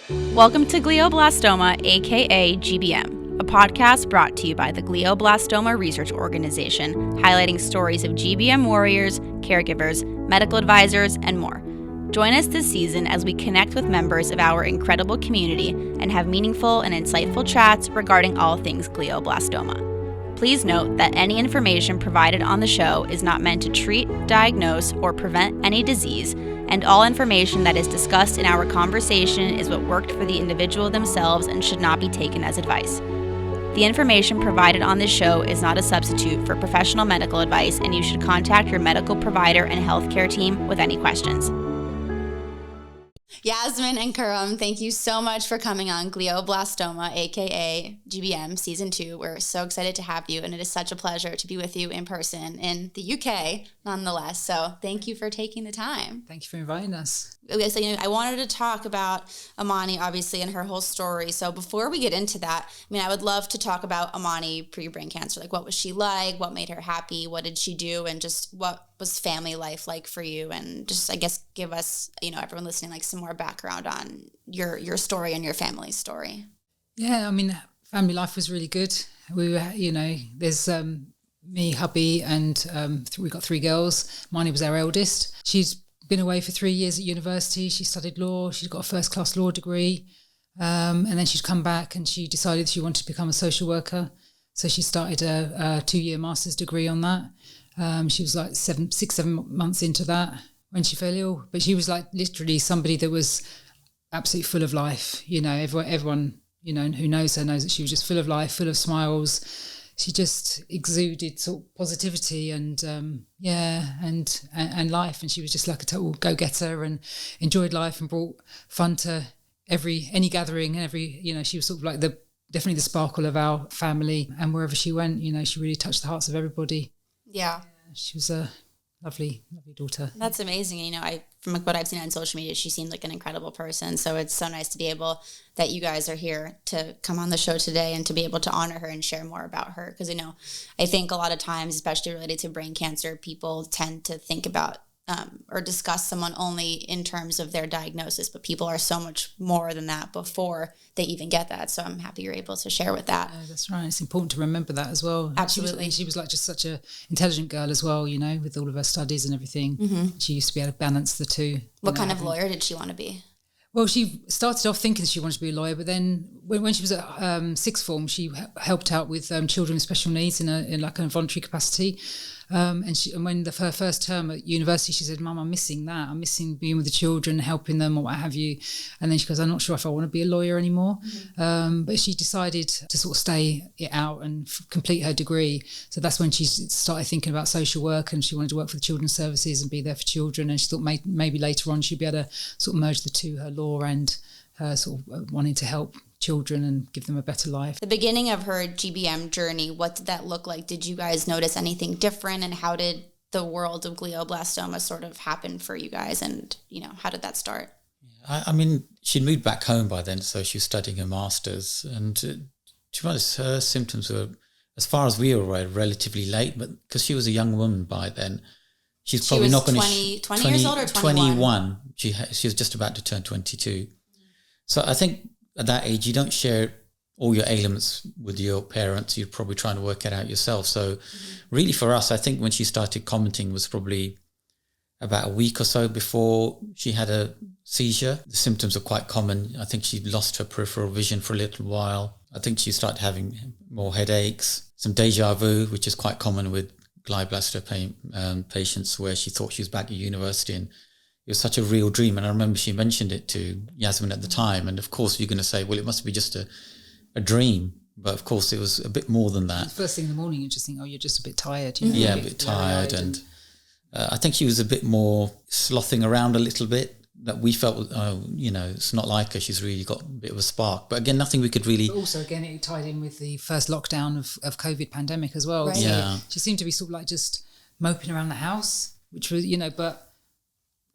Welcome to Glioblastoma AKA GBM, a podcast brought to you by the Glioblastoma Research Organization, highlighting stories of GBM warriors, caregivers, medical advisors, and more. Join us this season as we connect with members of our incredible community and have meaningful and insightful chats regarding all things glioblastoma. Please note that any information provided on the show is not meant to treat, diagnose, or prevent any disease, and all information that is discussed in our conversation is what worked for the individual themselves and should not be taken as advice. The information provided on this show is not a substitute for professional medical advice, and you should contact your medical provider and healthcare team with any questions. Yasmin and Khuram, thank you so much for coming on Glioblastoma AKA GBM Season 2. We're so excited to have you, and it is such a pleasure to be with you in person in the UK, nonetheless. So thank you for taking the time. Thank you for inviting us. Okay, so I wanted to talk about Amani, obviously, and her whole story. So before we get into that, I would love to talk about Amani pre-brain cancer. Like, what was she like? What made her happy? What did she do? And just what was family life like for you? And just, I guess, give us, everyone listening, like some more background on your story and your family's story. Yeah, family life was really good. We were, there's me, hubby, and we've got 3 girls. Amani was our eldest. She's been away for 3 years at university. She studied law. She's got a first-class law degree. And then she's come back and she decided she wanted to become a social worker. So she started a 2-year master's degree on that. She was like 6-7 months into that when she fell ill. But she was like literally somebody that was absolutely full of life. Everyone who knows her knows that she was just full of life, full of smiles. She just exuded sort of positivity and life, and she was just like a total go-getter and enjoyed life and brought fun to any gathering and she was sort of like definitely the sparkle of our family, and wherever she went, she really touched the hearts of everybody. Yeah. She was a lovely daughter. That's amazing. From what I've seen on social media, she seemed like an incredible person. So it's so nice to be able that you guys are here to come on the show today and to be able to honor her and share more about her. Because I think a lot of times, especially related to brain cancer, people tend to think about or discuss someone only in terms of their diagnosis, but people are so much more than that before they even get that. So I'm happy you're able to share with that. Yeah, that's right. It's important to remember that as well. Absolutely. She was like just such a intelligent girl as well, with all of her studies and everything. Mm-hmm. She used to be able to balance the two. What kind of lawyer did she want to be? Well, she started off thinking she wanted to be a lawyer, but then when she was at sixth form, she helped out with children with special needs in like a voluntary capacity. And when her first term at university, she said, "Mum, I'm missing that. I'm missing being with the children, helping them, or what have you." And then she goes, "I'm not sure if I want to be a lawyer anymore." Mm-hmm. But she decided to sort of stay it out and complete her degree. So that's when she started thinking about social work, and she wanted to work for the children's services and be there for children. And she thought maybe later on she'd be able to sort of merge the two, her law and her sort of wanting to help children and give them a better life. The beginning of her GBM journey, what did that look like? Did you guys notice anything different, and how did the world of glioblastoma sort of happen for you guys, and how did that start? She'd moved back home by then, so she was studying her master's, and to be honest, her symptoms were, as far as we were aware, relatively late, but because she was a young woman by then, she probably was not going to 20 years old or 21. She was just about to turn 22. So I think at that age, you don't share all your ailments with your parents. You're probably trying to work it out yourself. So really for us, I think when she started commenting was probably about a week or so before she had a seizure. The symptoms are quite common. I think she lost her peripheral vision for a little while. I think she started having more headaches, some deja vu, which is quite common with glioblastoma patients, where she thought she was back at university, and it was such a real dream. And I remember she mentioned it to Yasmin at the time. And of course, you're going to say, well, it must be just a dream. But of course, it was a bit more than that. First thing in the morning, you just think, you're just a bit tired. Yeah, a bit tired. And I think she was a bit more slothing around a little bit, that we felt, it's not like her. She's really got a bit of a spark. But again, nothing we could really... But also, again, it tied in with the first lockdown of COVID pandemic as well. Right. So yeah. She seemed to be sort of like just moping around the house, which was, but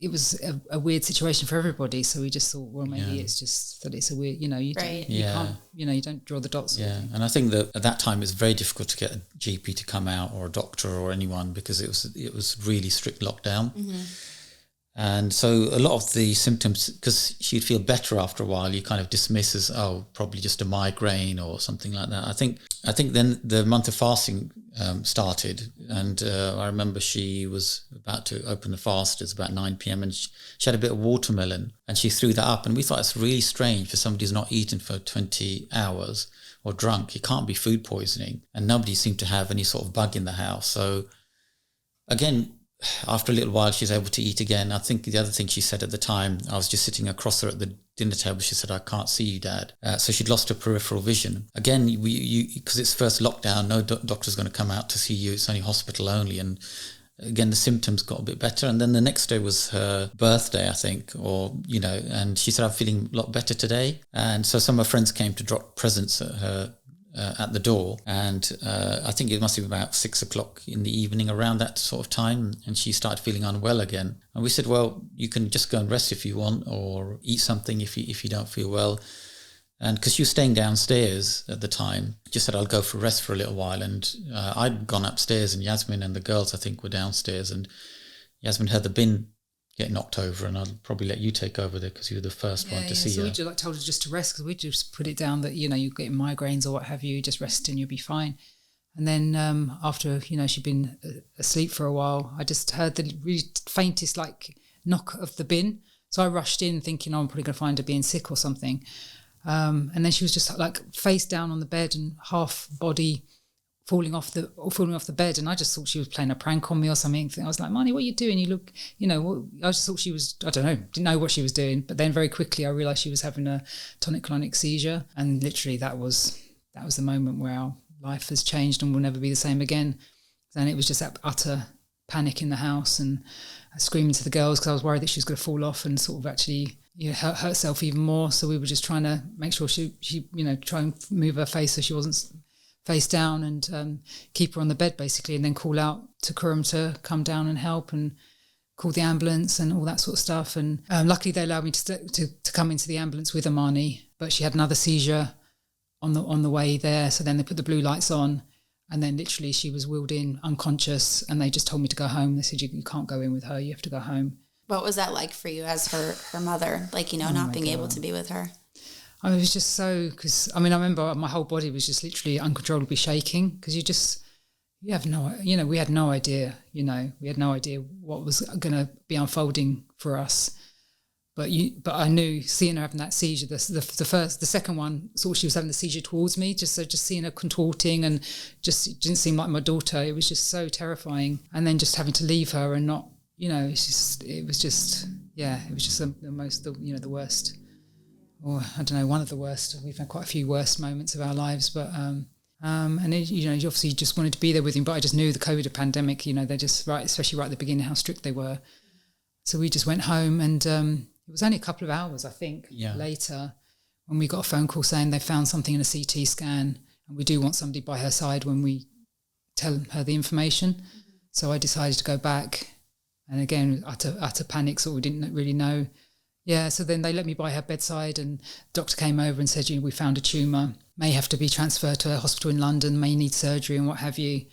it was a weird situation for everybody. So we just thought, well, maybe it's just that it's a weird, you right. can't, you don't draw the dots. Yeah, and I think that at that time it was very difficult to get a GP to come out, or a doctor or anyone, because it was really strict lockdown. Mm-hmm. And so a lot of the symptoms, because she'd feel better after a while, you kind of dismiss as, oh, probably just a migraine or something like that. I think then the month of fasting started, and I remember she was about to open the fast. It's about 9 p.m. and she had a bit of watermelon, and she threw that up. And we thought it's really strange for somebody who's not eaten for 20 hours or drunk. It can't be food poisoning. And nobody seemed to have any sort of bug in the house. So again, after a little while, she was able to eat again. I think the other thing she said at the time, I was just sitting across her at the dinner table. She said, "I can't see you, Dad." So she'd lost her peripheral vision. Again, because it's first lockdown, no doctor's going to come out to see you. It's only hospital only. And again, the symptoms got a bit better. And then the next day was her birthday, I think, and she said, "I'm feeling a lot better today." And so some of her friends came to drop presents at her at the door, and I think it must have been about 6 o'clock in the evening, around that sort of time, and she started feeling unwell again. And we said, well, you can just go and rest if you want, or eat something if you don't feel well. And because she was staying downstairs at the time, just said, I'll go for rest for a little while. And I'd gone upstairs, and Yasmin and the girls, I think, were downstairs, and Yasmin heard the bin get knocked over, and I'll probably let you take over there because you were the first one to see her. So we told her just to rest, because we just put it down that, you're getting migraines or what have you, just rest and you'll be fine. And then after, she'd been asleep for a while, I just heard the really faintest knock of the bin. So I rushed in thinking, I'm probably going to find her being sick or something. And then she was just face down on the bed and half body falling off the bed, and I just thought she was playing a prank on me or something. I was like, Marnie, what are you doing? You look, I just thought she was, I don't know, didn't know what she was doing. But then very quickly I realised she was having a tonic-clonic seizure, and literally that was the moment where our life has changed and will never be the same again. Then it was just that utter panic in the house, and screaming to the girls because I was worried that she was going to fall off and sort of actually hurt herself even more. So we were just trying to make sure she try and move her face so she wasn't face down, and keep her on the bed basically, and then call out to Khuram to come down and help, and call the ambulance and all that sort of stuff. And luckily they allowed me to come into the ambulance with Amani, but she had another seizure on the way there. So then they put the blue lights on, and then literally she was wheeled in unconscious, and they just told me to go home. They said, you can't go in with her, you have to go home. What was that like for you as her mother, not being able to be with her? I mean, it was just so, because I remember my whole body was just literally uncontrollably shaking, because we had no idea, we had no idea what was going to be unfolding for us. But I knew, seeing her having that seizure, the second one, thought she was having the seizure towards me, just seeing her contorting, and just it didn't seem like my daughter. It was just so terrifying. And then just having to leave her and not, it was just the worst. Or I don't know, one of the worst. We've had quite a few worst moments of our lives, but and it, you obviously just wanted to be there with him. But I just knew the COVID pandemic, they're just especially right at the beginning, how strict they were. So we just went home, and it was only a couple of hours, I think, later, when we got a phone call saying they found something in a CT scan, and we do want somebody by her side when we tell her the information. So I decided to go back, and again, utter panic, so we didn't really know. Yeah, so then they let me by her bedside, and the doctor came over and said, we found a tumour, may have to be transferred to a hospital in London, may need surgery and what have you.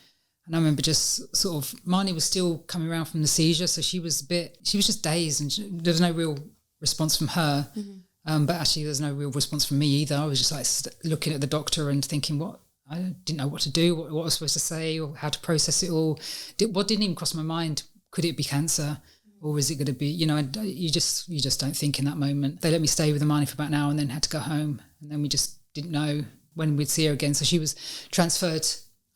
And I remember just sort of, Marnie was still coming around from the seizure, so she was just dazed, and there was no real response from her. Mm-hmm. But actually there's no real response from me either. I was just looking at the doctor and thinking, I didn't know what to do, what I was supposed to say, or how to process it all. What didn't even cross my mind, could it be cancer? Or is it going to be, you just don't think in that moment. They let me stay with Amani for about an hour and then had to go home. And then we just didn't know when we'd see her again. So she was transferred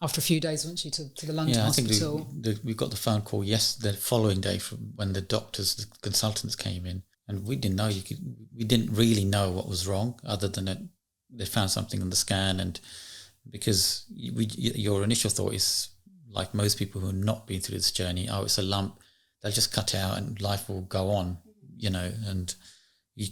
after a few days, wasn't she, to the London hospital. I think we got the phone call the following day from when the consultants came in. And we didn't know, we didn't really know what was wrong, other than that they found something on the scan. And because your initial thought is, like most people who have not been through this journey, it's a lump. They'll just cut out and life will go on, and you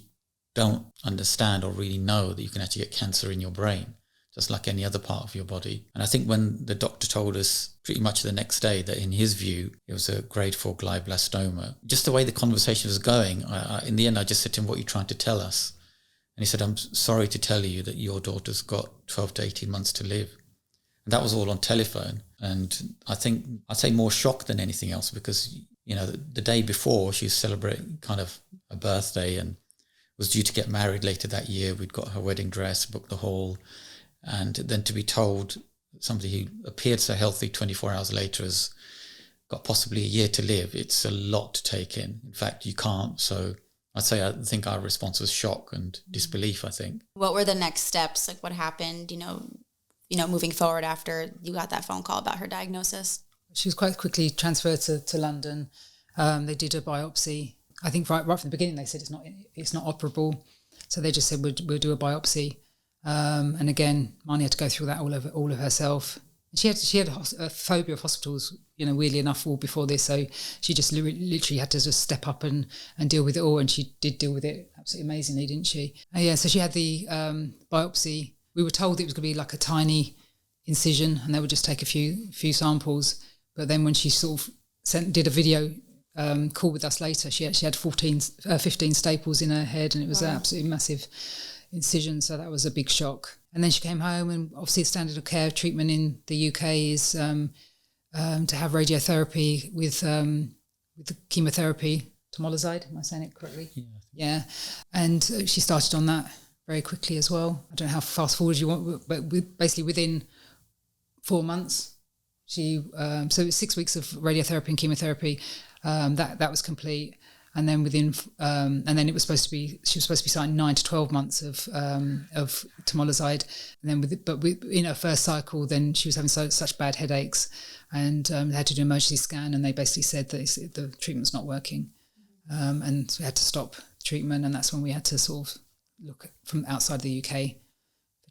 don't understand or really know that you can actually get cancer in your brain, just like any other part of your body. And I think when the doctor told us pretty much the next day that in his view, it was a grade 4 glioblastoma, just the way the conversation was going, in the end, I just said to him, what are you trying to tell us? And he said, I'm sorry to tell you that your daughter's got 12 to 18 months to live. And that was all on telephone. And I think I'd say more shock than anything else, because the day before she was celebrating kind of a birthday and was due to get married later that year. We'd got her wedding dress, booked the hall, and then to be told somebody who appeared so healthy 24 hours later has got possibly a year to live, it's a lot to take in. In fact, you can't. So I think our response was shock and disbelief, I think. What were the next steps? Like, what happened, moving forward after you got that phone call about her diagnosis? She was quite quickly transferred to London. They did a biopsy. I think right from the beginning they said it's not operable, so they just said we'll do a biopsy. And again, Mani had to go through that all of herself. She had a phobia of hospitals, weirdly enough, all before this. So she just literally had to just step up and deal with it all, and she did deal with it absolutely amazingly, didn't she? So she had the biopsy. We were told it was going to be like a tiny incision, and they would just take a few samples. But then when she sort of did a video call with us later, she had 15 staples in her head, and it was an absolutely massive incision. So that was a big shock. And then she came home, and obviously the standard of care treatment in the UK is to have radiotherapy with the chemotherapy, temolazide. Am I saying it correctly? Yeah. And she started on that very quickly as well. I don't know how fast forward you want, but basically within 4 months, so it was 6 weeks of radiotherapy and chemotherapy. That was complete, and then and then she was supposed to be starting 9 to 12 months of temolazide, and then in her first cycle, then she was having such bad headaches, and they had to do an emergency scan, and they basically said that the treatment's not working, and we had to stop treatment, and that's when we had to sort of look from outside the UK.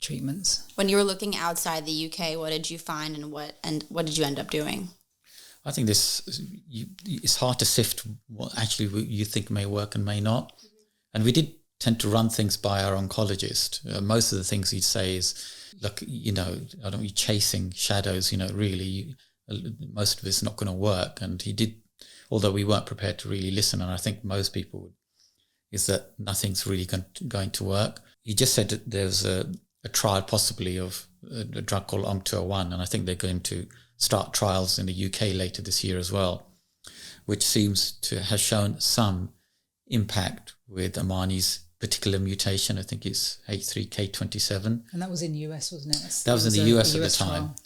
Treatments. When you were looking outside the UK, what did you find, and what did you end up doing? I think it's hard to sift what actually you think may work and may not. And we did tend to run things by our oncologist. Most of the things he'd say is, look, I don't want you chasing shadows, really, most of it's not going to work. And he did, although we weren't prepared to really listen, and I think most people would, is that nothing's really going to work. He just said that there's a trial possibly of a drug called Ep.10, and I think they're going to start trials in the UK later this year as well, which seems to have shown some impact with Amani's particular mutation. I think it's H3K27. And that was in the US, wasn't it? That was in the US at the time. Trial.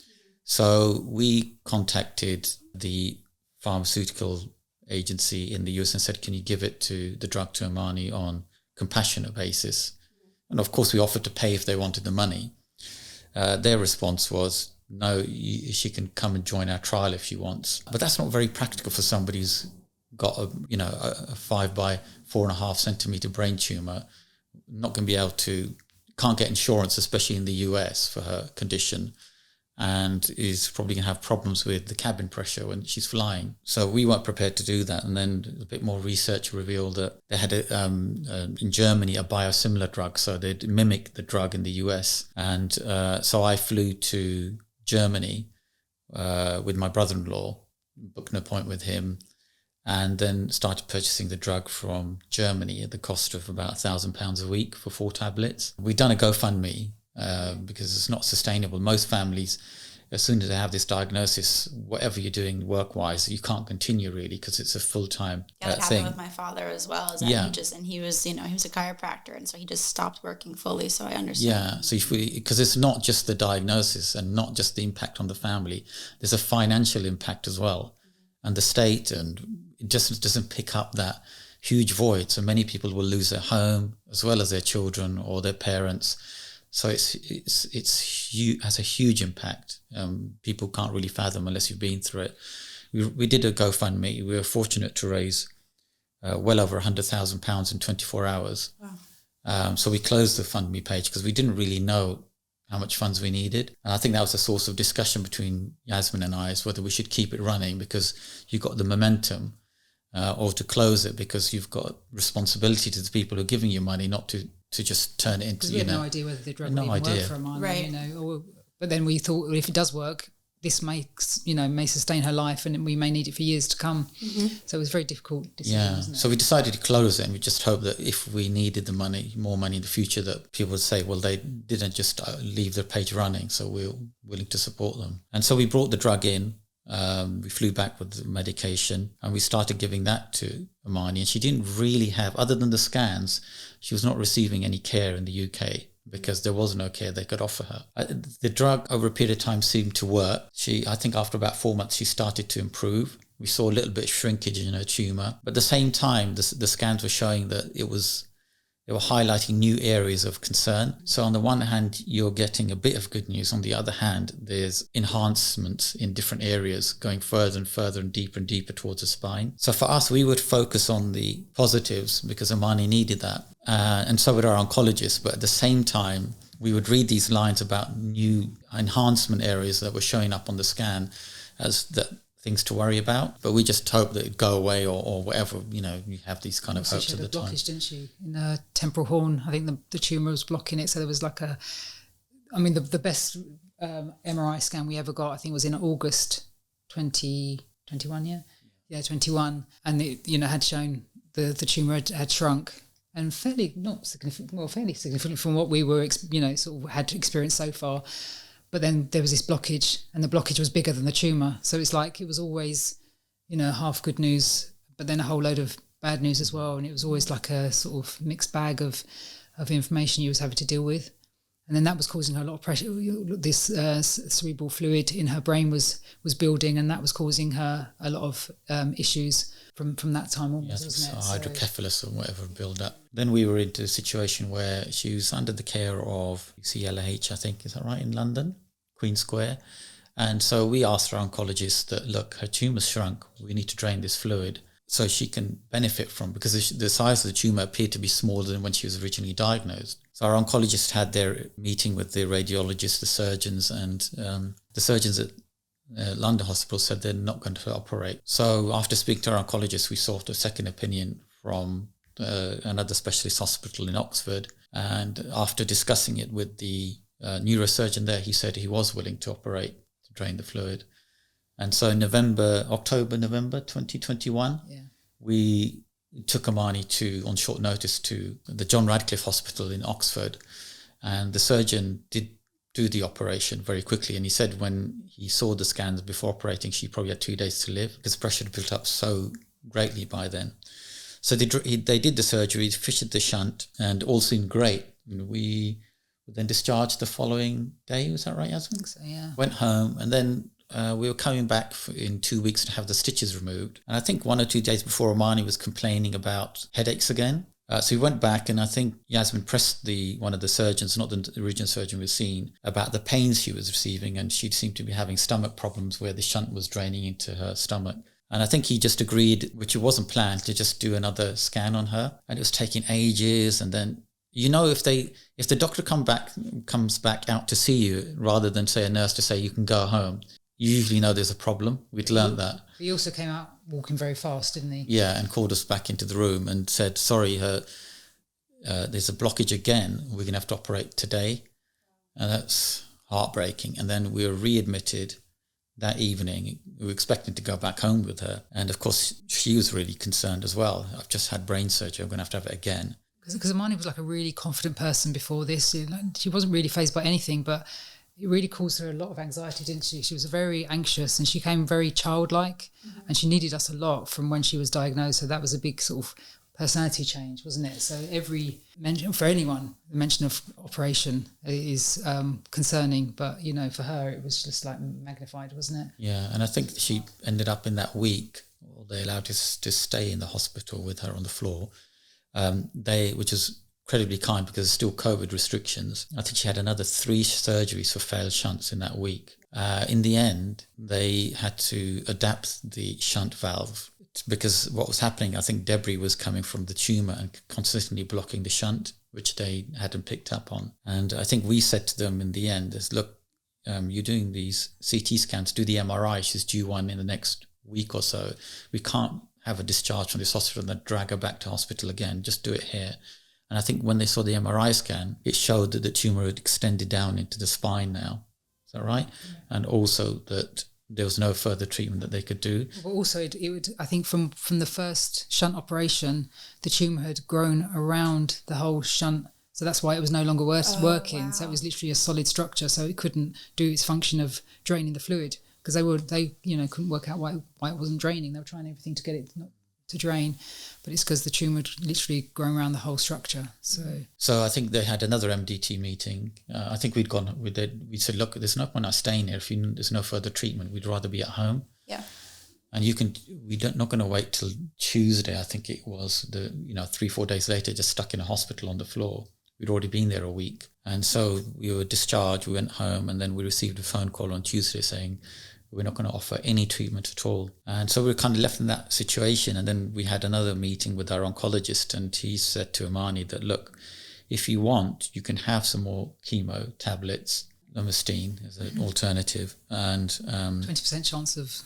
So we contacted the pharmaceutical agency in the US and said, can you give the drug to Amani on compassionate basis? And of course, we offered to pay if they wanted the money. Their response was, no, she can come and join our trial if she wants. But that's not very practical for somebody who's got a 5 by 4.5 centimeter brain tumor. Not going to be able to, can't get insurance, especially in the US for her condition, and is probably going to have problems with the cabin pressure when she's flying. So we weren't prepared to do that. And then a bit more research revealed that they had in Germany a biosimilar drug, so they'd mimic the drug in the US. And so I flew to Germany with my brother-in-law, booked an appointment with him, and then started purchasing the drug from Germany at the cost of about £1,000 a week for 4 tablets. We'd done a GoFundMe, because it's not sustainable. Most families, as soon as they have this diagnosis, whatever you're doing work-wise, you can't continue really because it's a full-time that thing. happened with my father as well. He was a chiropractor, and so he just stopped working fully. So I understand. Yeah, so because it's not just the diagnosis and not just the impact on the family. There's a financial impact as well, and the state, and it just doesn't pick up that huge void. So many people will lose their home as well as their children or their parents. So it's huge, has a huge impact. People can't really fathom unless you've been through it. We did a GoFundMe. We were fortunate to raise well over £100,000 in 24 hours. Wow. So we closed the FundMe page because we didn't really know how much funds we needed. And I think that was a source of discussion between Yasmin and I, is whether we should keep it running because you've got the momentum, or to close it because you've got responsibility to the people who are giving you money, not to just turn it into, we had no idea whether the drug would even work for Amani, right? But then we thought, well, if it does work, this may sustain her life, and we may need it for years to come. Mm-hmm. So it was a very difficult decision, wasn't it? So we decided to close it, and we just hope that if we needed the money, more money in the future, that people would say, well, they didn't just leave their page running, so we're willing to support them. And so we brought the drug in We flew back with the medication and we started giving that to Amani, and she didn't really have, other than the scans, she was not receiving any care in the UK because there was no care they could offer her. The drug over a period of time seemed to work. I think after about 4 months, she started to improve. We saw a little bit of shrinkage in her tumour. But at the same time, the scans were showing that they were highlighting new areas of concern. So on the one hand, you're getting a bit of good news. On the other hand, there's enhancements in different areas going further and further and deeper towards the spine. So for us, we would focus on the positives because Amani needed that. And so would our oncologist. But at the same time, we would read these lines about new enhancement areas that were showing up on the scan as things to worry about, but we just hope that it'd go away or whatever, you have these kind of hopes at the time. She had a blockage, didn't she, in her temporal horn? I think the tumour was blocking it, so there was like the best MRI scan we ever got, I think, was in August 2021, yeah, 21, and it, had shown the tumour had shrunk, and fairly significant from what we were, sort of had experienced so far. But then there was this blockage, and the blockage was bigger than the tumour. So it's like it was always, half good news, but then a whole load of bad news as well. And it was always like a sort of mixed bag of information you was having to deal with. And then that was causing her a lot of pressure. This cerebral fluid in her brain was building, and that was causing her a lot of issues from that time onwards, wasn't it? Hydrocephalus or whatever build up. Then we were into a situation where she was under the care of CLH, I think, is that right, in London, Queen Square. And so we asked our oncologist that, look, her tumour's shrunk, we need to drain this fluid so she can benefit from, because the size of the tumour appeared to be smaller than when she was originally diagnosed. So our oncologist had their meeting with the radiologists, the surgeons, and the surgeons at London Hospital said they're not going to operate. So after speaking to our oncologist, we sought a second opinion from another specialist hospital in Oxford. And after discussing it with the neurosurgeon there, he said he was willing to operate to drain the fluid. And so in October, November 2021, we took Amani on short notice to the John Radcliffe Hospital in Oxford. And the surgeon did do the operation very quickly. And he said when he saw the scans before operating, she probably had 2 days to live because pressure had built up so greatly by then. So they did the surgery, fitted the shunt, and all seemed great. And we were then discharged the following day. Was that right, Yasmin? I think so, yeah. Went home, and then we were coming back in 2 weeks to have the stitches removed. And I think 1 or 2 days before, Amani was complaining about headaches again. So we went back, and I think Yasmin pressed one of the surgeons, not the original surgeon we've seen, about the pains she was receiving, and she seemed to be having stomach problems where the shunt was draining into her stomach. And I think he just agreed, which it wasn't planned, to just do another scan on her. And it was taking ages. And then, if the doctor comes back out to see you, rather than say a nurse to say you can go home, you usually know there's a problem. We'd learned that. He also came out walking very fast, didn't he? Yeah, and called us back into the room and said, sorry, there's a blockage again. We're going to have to operate today. And that's heartbreaking. And then we were readmitted that evening. We were expecting to go back home with her. And of course, she was really concerned as well. I've just had brain surgery. I'm going to have it again. Because Amani was like a really confident person before this. She wasn't really fazed by anything, but it really caused her a lot of anxiety, didn't she? She was very anxious, and she came very childlike, and she needed us a lot from when she was diagnosed. So that was a big sort of personality change, wasn't it? So every mention, for anyone, the mention of operation is concerning, but, for her, it was just like magnified, wasn't it? Yeah, and I think she ended up in that week, or they allowed us to stay in the hospital with her on the floor, which is incredibly kind because there's still COVID restrictions. I think she had another 3 surgeries for failed shunts in that week. In the end, they had to adapt the shunt valve because what was happening, I think debris was coming from the tumour and consistently blocking the shunt, which they hadn't picked up on. And I think we said to them in the end, look, you're doing these CT scans, do the MRI. She's due one in the next week or so. We can't have a discharge from this hospital and then drag her back to hospital again. Just do it here. And I think when they saw the MRI scan, it showed that the tumour had extended down into the spine now. Is that right? Yeah. And also that there was no further treatment that they could do. But also, it would, I think from the first shunt operation, the tumour had grown around the whole shunt. So that's why it was no longer working. Wow. So it was literally a solid structure. So it couldn't do its function of draining the fluid because they couldn't work out why it wasn't draining. They were trying everything to get it not to drain, but it's because the tumour had literally grown around the whole structure. So I think they had another MDT meeting. I think we said, look, there's no point us staying here if there's no further treatment. We'd rather be at home. Yeah. And we're not going to wait till Tuesday. I think it was 3-4 days later, just stuck in a hospital on the floor. We'd already been there a week. And so we were discharged, we went home, and then we received a phone call on Tuesday saying, we're not going to offer any treatment at all. And so we were kind of left in that situation. And then we had another meeting with our oncologist, and he said to Amani that, look, if you want, you can have some more chemo tablets, lomustine as an alternative. And 20% chance of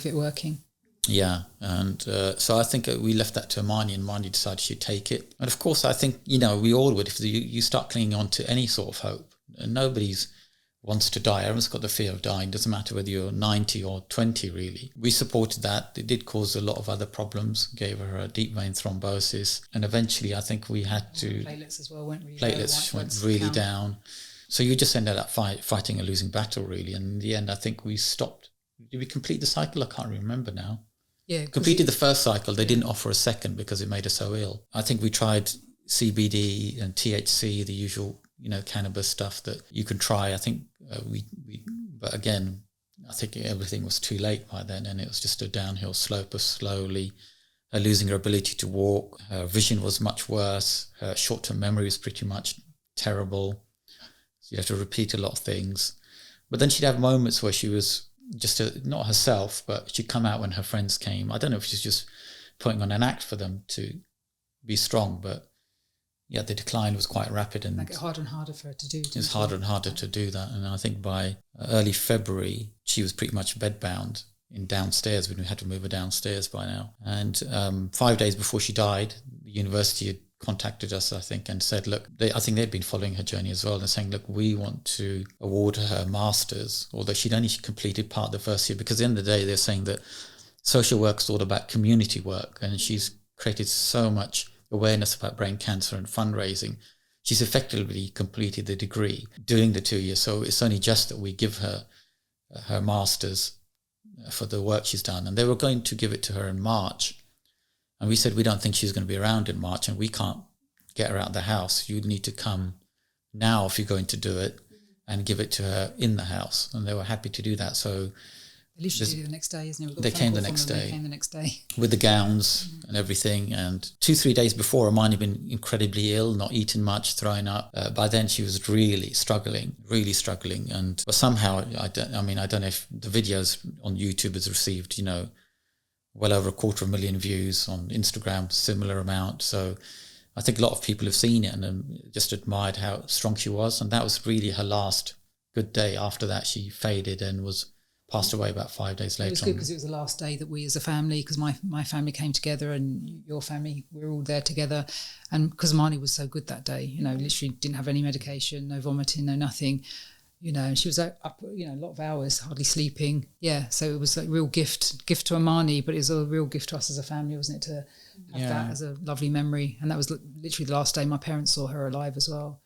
it working. Yeah. And so I think we left that to Amani, and Amani decided she'd take it. And of course, I think, we all would, if you start clinging on to any sort of hope. And nobody's wants to die. Everyone's got the fear of dying. Doesn't matter whether you're 90 or 20, really. We supported that. It did cause a lot of other problems. Gave her a deep vein thrombosis. And eventually, I think we had to... Platelets as well went really Platelets went really down. So you just ended up fighting a losing battle, really. And in the end, I think we stopped. Did we complete the cycle? I can't remember now. Yeah. Completed the first cycle. They didn't offer a second because it made her so ill. I think we tried CBD and THC, the usual cannabis stuff that you can try. I think but again, I think everything was too late by then, and it was just a downhill slope of slowly losing her ability to walk. Her vision was much worse. Her short-term memory was pretty much terrible. So you have to repeat a lot of things. But then she'd have moments where she was just not herself, but she'd come out when her friends came. I don't know if she's just putting on an act for them to be strong, but yeah, the decline was quite rapid, and it harder and harder for her to do. It was harder and harder to do that, and I think by early February she was pretty much bedbound in downstairs. We had to move her downstairs by now. And 5 days before she died, the university had contacted us, I think, and said, look, I think they'd been following her journey as well, and saying, look, we want to award her masters, although she'd only completed part of the first year, because at the end of the day they're saying that social work's all about community work, and she's created so much awareness about brain cancer and fundraising. She's effectively completed the degree doing the 2 years, so it's only just that we give her her masters for the work she's done. And they were going to give it to her in March, and we said we don't think she's going to be around in March, and we can't get her out of the house. You need to come now if you're going to do it, and give it to her in the house. And they were happy to do that. So they literally did it the next day, isn't it? They came the next day. They came the next day with the gowns and everything. And 2-3 days before, Amani had been incredibly ill, not eating much, throwing up. By then, she was really struggling. And but somehow, I don't know if the videos on YouTube has received, well over 250,000 views. On Instagram, similar amount. So I think a lot of people have seen it and just admired how strong she was. And that was really her last good day. After that, she faded and passed away about 5 days later. It was good because it was the last day that we as a family, because my family came together and your family, we were all there together. And because Amani was so good that day, literally didn't have any medication, no vomiting, no nothing, and she was up, a lot of hours, hardly sleeping. Yeah, so it was a real gift to Amani, but it was a real gift to us as a family, wasn't it, to have that as a lovely memory. And that was literally the last day my parents saw her alive as well.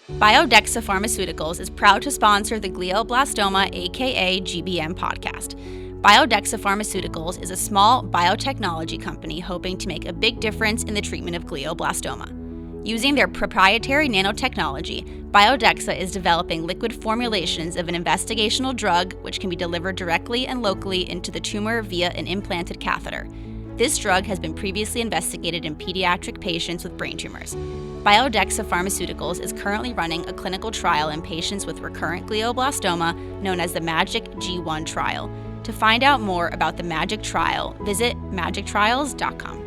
Biodexa Pharmaceuticals is proud to sponsor the Glioblastoma AKA GBM podcast. Biodexa Pharmaceuticals is a small biotechnology company hoping to make a big difference in the treatment of glioblastoma. Using their proprietary nanotechnology, Biodexa is developing liquid formulations of an investigational drug which can be delivered directly and locally into the tumor via an implanted catheter. This drug has been previously investigated in pediatric patients with brain tumors. Biodexa Pharmaceuticals is currently running a clinical trial in patients with recurrent glioblastoma known as the MAGIC G1 trial. To find out more about the MAGIC trial, visit magictrials.com.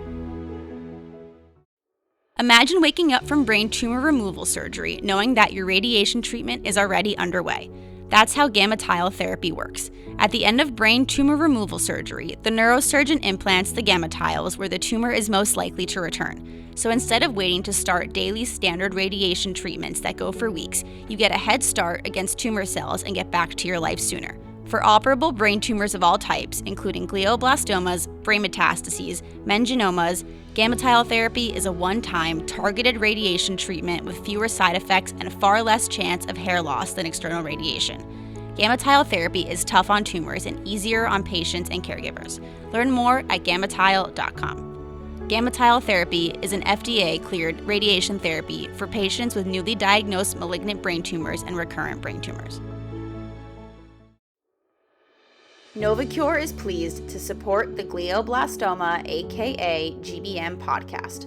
Imagine waking up from brain tumor removal surgery knowing that your radiation treatment is already underway. That's how gamma-tile therapy works. At the end of brain tumor removal surgery, the neurosurgeon implants the gamma-tiles where the tumor is most likely to return. So instead of waiting to start daily standard radiation treatments that go for weeks, you get a head start against tumor cells and get back to your life sooner. For operable brain tumors of all types, including glioblastomas, brain metastases, meningiomas, gamma-tile therapy is a one-time, targeted radiation treatment with fewer side effects and a far less chance of hair loss than external radiation. GammaTile therapy is tough on tumors and easier on patients and caregivers. Learn more at gammatile.com. GammaTile therapy is an FDA-cleared radiation therapy for patients with newly diagnosed malignant brain tumors and recurrent brain tumors. Novacure is pleased to support the Glioblastoma AKA GBM podcast.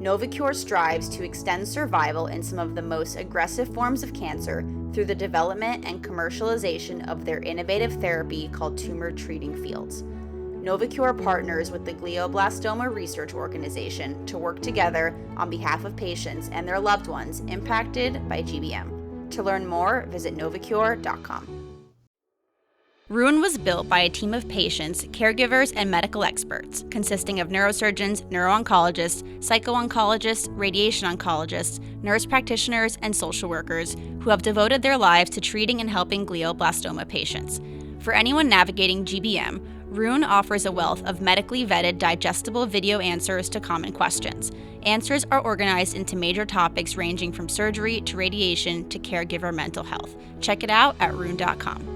Novacure strives to extend survival in some of the most aggressive forms of cancer through the development and commercialization of their innovative therapy called Tumor Treating Fields. Novacure partners with the Glioblastoma Research Organization to work together on behalf of patients and their loved ones impacted by GBM. To learn more, visit novacure.com. Rune was built by a team of patients, caregivers, and medical experts, consisting of neurosurgeons, neuro-oncologists, psycho-oncologists, radiation oncologists, nurse practitioners, and social workers who have devoted their lives to treating and helping glioblastoma patients. For anyone navigating GBM, Rune offers a wealth of medically vetted, digestible video answers to common questions. Answers are organized into major topics ranging from surgery to radiation to caregiver mental health. Check it out at rune.com.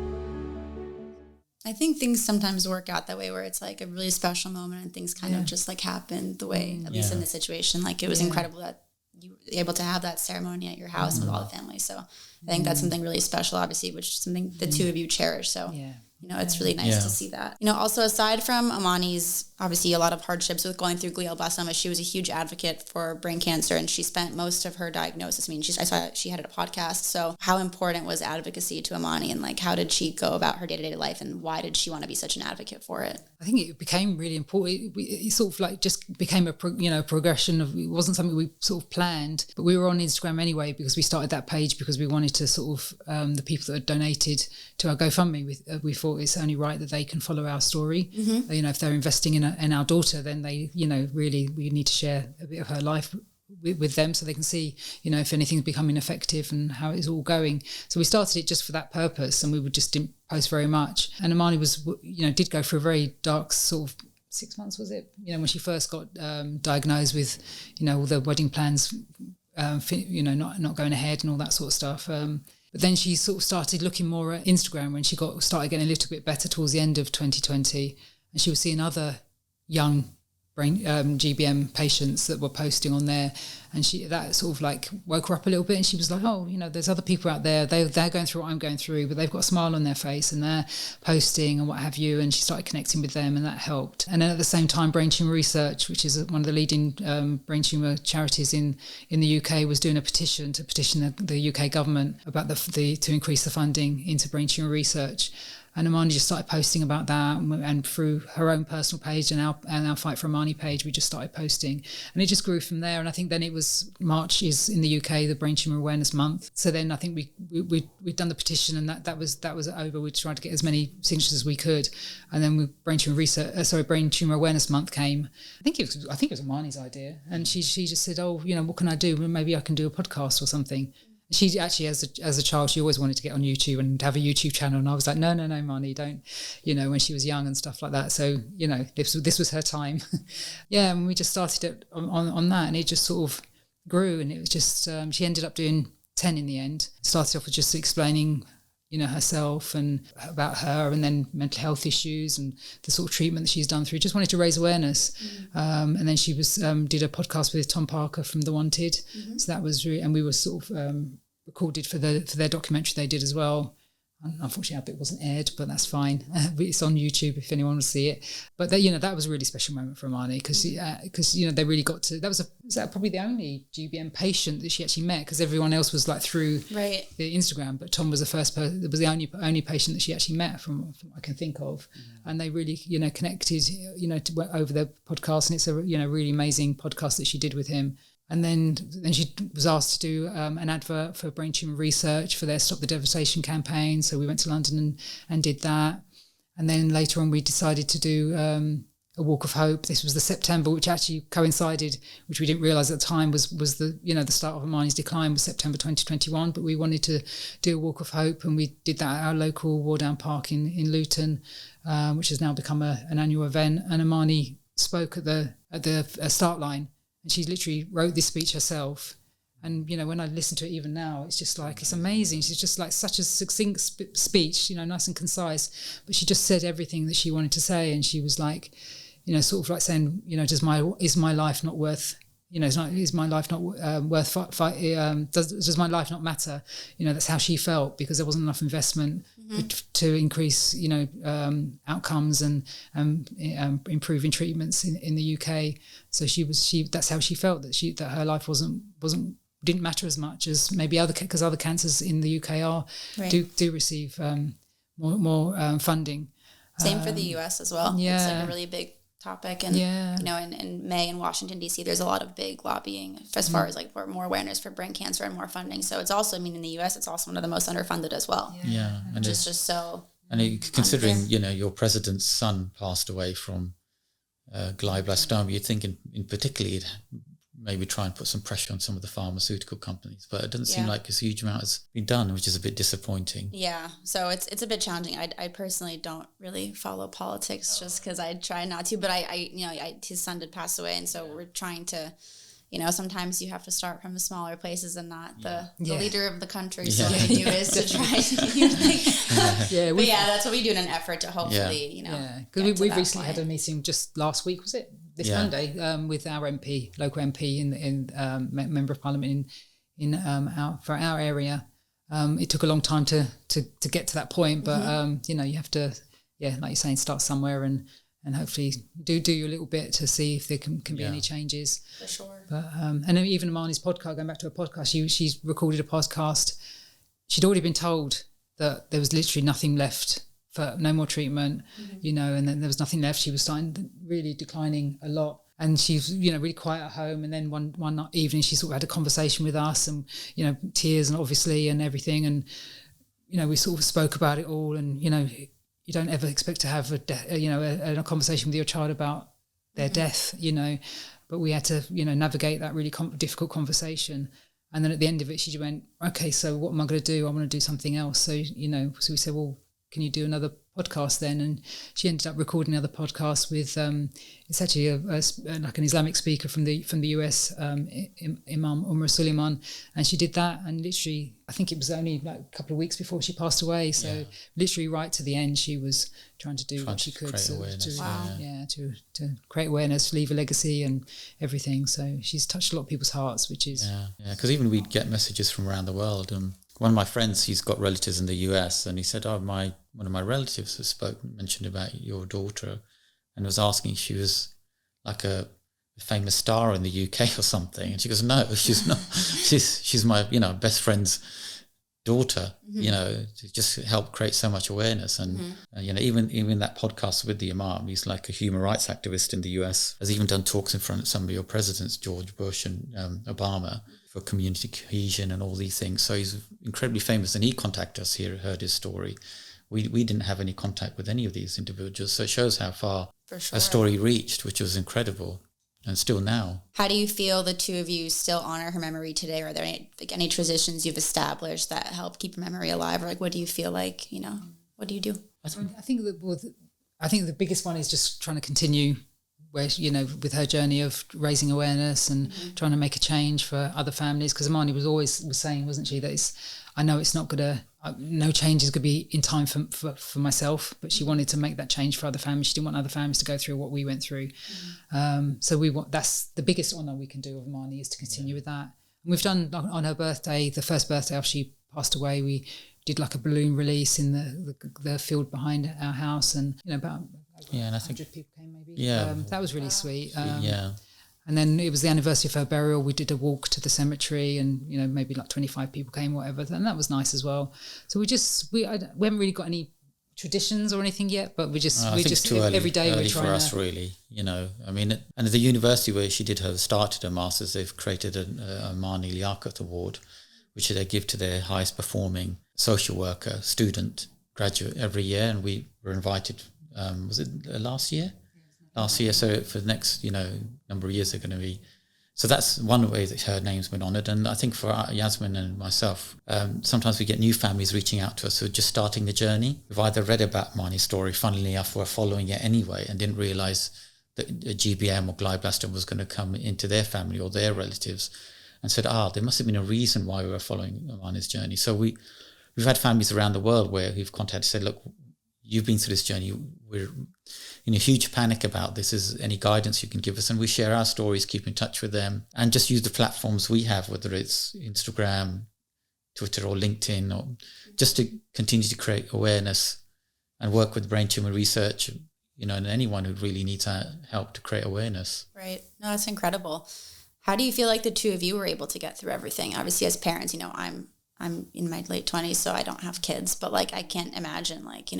I think things sometimes work out that way where it's like a really special moment and things kind of just like happen the way, at least in this situation. Like it was incredible that you were able to have that ceremony at your house with all the family. So I think that's something really special, obviously, which is something the two of you cherish. So, you know, it's really nice to see that. You know, also aside from Amani's, obviously a lot of hardships with going through glioblastoma, she was a huge advocate for brain cancer and she spent most of her diagnosis. I mean, I saw she had a podcast. So how important was advocacy to Amani and like how did she go about her day-to-day life and why did she want to be such an advocate for it? I think it became really important. It sort of like just became a progression of, it wasn't something we sort of planned, but we were on Instagram anyway because we started that page because we wanted to sort of, the people that had donated to our GoFundMe, we thought it's only right that they can follow our story. You know, if they're investing in our daughter, then they, you know, really we need to share a bit of her life with them so they can see, you know, if anything's becoming effective and how it's all going. So we started it just for that purpose and we didn't post very much. And Amani was, you know, did go through a very dark sort of 6 months, was it? You know, when she first got diagnosed with, you know, all the wedding plans, you know, not going ahead and all that sort of stuff. But then she sort of started looking more at Instagram when she started getting a little bit better towards the end of 2020. And she was seeing other young brain GBM patients that were posting on there, and that sort of like woke her up a little bit, and she was like, oh, you know, there's other people out there, they're going through what I'm going through, but they've got a smile on their face and they're posting and what have you, and she started connecting with them and that helped. And then at the same time, Brain Tumour Research, which is one of the leading brain tumour charities in the UK, was doing a petition the UK government about to increase the funding into brain tumour research. And Amani just started posting about that, and through her own personal page and our Fight for Amani page, we just started posting, and it just grew from there. And I think then it was March is in the UK the Brain Tumour Awareness Month. So then I think we'd done the petition, and that was over. We tried to get as many signatures as we could, and then Brain Tumour Awareness Month came. I think it was Amani's idea, and she just said, oh, you know, what can I do? Well, maybe I can do a podcast or something. She actually, as a child, she always wanted to get on YouTube and have a YouTube channel. And I was like, no, Marnie, don't, you know, when she was young and stuff like that. So, you know, this was her time. Yeah, and we just started it on that, and it just sort of grew. And it was just, she ended up doing 10 in the end. Started off with just explaining, you know, herself and about her, and then mental health issues and the sort of treatment that she's done through. Just wanted to raise awareness. And then she was did a podcast with Tom Parker from The Wanted. So that was really, and we were sort of recorded for their documentary they did as well. Unfortunately, our bit wasn't aired, but that's fine. It's on YouTube if anyone wants to see it. But that, you know, that was a really special moment for Amani because you know, they really got to. Was that probably the only GBM patient that she actually met, because everyone else was like through the Instagram. But Tom was the first person. It was the only patient that she actually met from I can think of, and they really, you know, connected, you know, over the podcast. And it's a, you know, really amazing podcast that she did with him. And then she was asked to do an advert for Brain Tumour Research for their Stop the Devastation campaign. So we went to London and did that. And then later on, we decided to do a Walk of Hope. This was the September, which actually coincided, which we didn't realise at the time was the, you know, the start of Amani's decline was September 2021. But we wanted to do a Walk of Hope, and we did that at our local Wardown Park in Luton, which has now become an annual event. And Amani spoke at the start line. And she literally wrote this speech herself And, when I listen to it even now, it's just like, it's amazing. She's just like such a succinct speech, nice and concise. But she just said everything that she wanted to say. And she was like, sort of like saying, is my life not worth, is my life not worth does my life not matter? That's how she felt, because there wasn't enough investment to increase, outcomes and improving treatments in the UK. So that's how she felt, that her life didn't matter as much as maybe because other cancers in the UK do receive more funding. Same for the US as well. Yeah. It's like a really big topic, and in May in Washington DC, there's a lot of big lobbying as far as like more awareness for brain cancer and more funding. So it's also, in the US, it's also one of the most underfunded as well. And it's just so. And considering your president's son passed away from glioblastoma, you'd think in particularly maybe try and put some pressure on some of the pharmaceutical companies, but it doesn't seem like a huge amount has been done, which is a bit disappointing. Yeah, so it's a bit challenging. I personally don't really follow politics just because I try not to, but his son did pass away, and so we're trying to, sometimes you have to start from the smaller places and not the leader of the country. So what we do is to try to, that's what we do in an effort to hopefully, because we've recently had a meeting just last week, was it? This Monday, with our MP, local MP in Member of Parliament for our area. It took a long time to get to that point, but you have to, like you're saying, start somewhere and hopefully do your little bit to see if there can be any changes. For sure. But and then even Amani's podcast, going back to her podcast, she's recorded a podcast. She'd already been told that there was literally nothing left, for no more treatment, and then there was nothing left. She was really declining a lot, and she's really quiet at home. And then one evening she sort of had a conversation with us, and tears and obviously and everything, and we sort of spoke about it all. And you don't ever expect to have a conversation with your child about their death, but we had to navigate that really difficult conversation. And then at the end of it, she went, okay, so what am I going to do? I want to do something else. So so we said, well, can you do another podcast then? And she ended up recording another podcast with it's actually like an Islamic speaker from the US, Imam Suleiman, and she did that, and literally I think it was only like a couple of weeks before she passed away, so literally right to the end she was trying to do what she could to create awareness, leave a legacy and everything. So she's touched a lot of people's hearts, which is because even we'd get messages from around the world. One of my friends, he's got relatives in the US, and he said, one of my relatives has mentioned about your daughter, and was asking if she was like a famous star in the UK or something. And she goes, no, she's not. she's my best friend's daughter. To just help create so much awareness. And even that podcast with the Imam, he's like a human rights activist in the US, has even done talks in front of some of your presidents, George Bush and Obama, for community cohesion and all these things. So he's incredibly famous, and he contacted us here, heard his story. We didn't have any contact with any of these individuals, so it shows how far a story reached, which was incredible, and still now. How do you feel the two of you still honor her memory today? Are there any traditions you've established that help keep her memory alive? Or what do you feel like, what do you do? I think the biggest one is just trying to continue where, with her journey of raising awareness and trying to make a change for other families. Because Amani was saying, wasn't she, that I know it's not going to, no change is going to be in time for myself, but she wanted to make that change for other families. She didn't want other families to go through what we went through. So that's the biggest honour we can do of Amani, is to continue with that. And we've done, on her birthday, the first birthday after she passed away, we did like a balloon release in the field behind our house, and about and I think 100 people came maybe. That was really sweet. And then it was the anniversary of her burial. We did a walk to the cemetery, and maybe like 25 people came, whatever, and that was nice as well. So we haven't really got any traditions or anything yet, but we just too early, every day we're trying for us, really. I mean, and at the university where she started her masters, they've created an Amani Liaquat award, which they give to their highest performing social worker, student, graduate every year, and we were invited. Was it last year? Last year. So for the next, number of years, they're going to be. So that's one way that her name's been honoured. And I think for Yasmin and myself, sometimes we get new families reaching out to us who are just starting the journey. We've either read about Mani's story, funnily enough, we're following it anyway, and didn't realise that a GBM or glioblastoma was going to come into their family or their relatives. and said, there must have been a reason why we were following Amani's journey. So we've had families around the world where who've contacted, said, look, you've been through this journey. We're in a huge panic about this. Is any guidance you can give us? And we share our stories, keep in touch with them, and just use the platforms we have, whether it's Instagram, Twitter or LinkedIn, or just to continue to create awareness and work with brain tumor research, and anyone who really needs help to create awareness. Right. No, that's incredible. How do you feel like the two of you were able to get through everything? Obviously, as parents, I'm in my late 20s, so I don't have kids, but like, I can't imagine, like,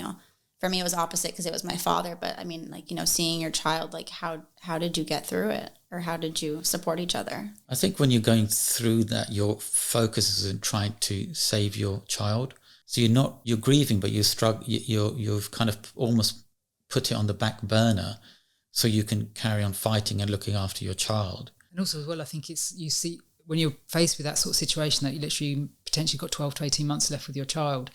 for me, it was opposite because it was my father. But I mean, like, seeing your child, like, how did you get through it, or how did you support each other? I think when you're going through that, your focus is in trying to save your child. So you're grieving, but you've kind of almost put it on the back burner so you can carry on fighting and looking after your child. And also as well, I think you see when you're faced with that sort of situation that you literally potentially got 12 to 18 months left with your child,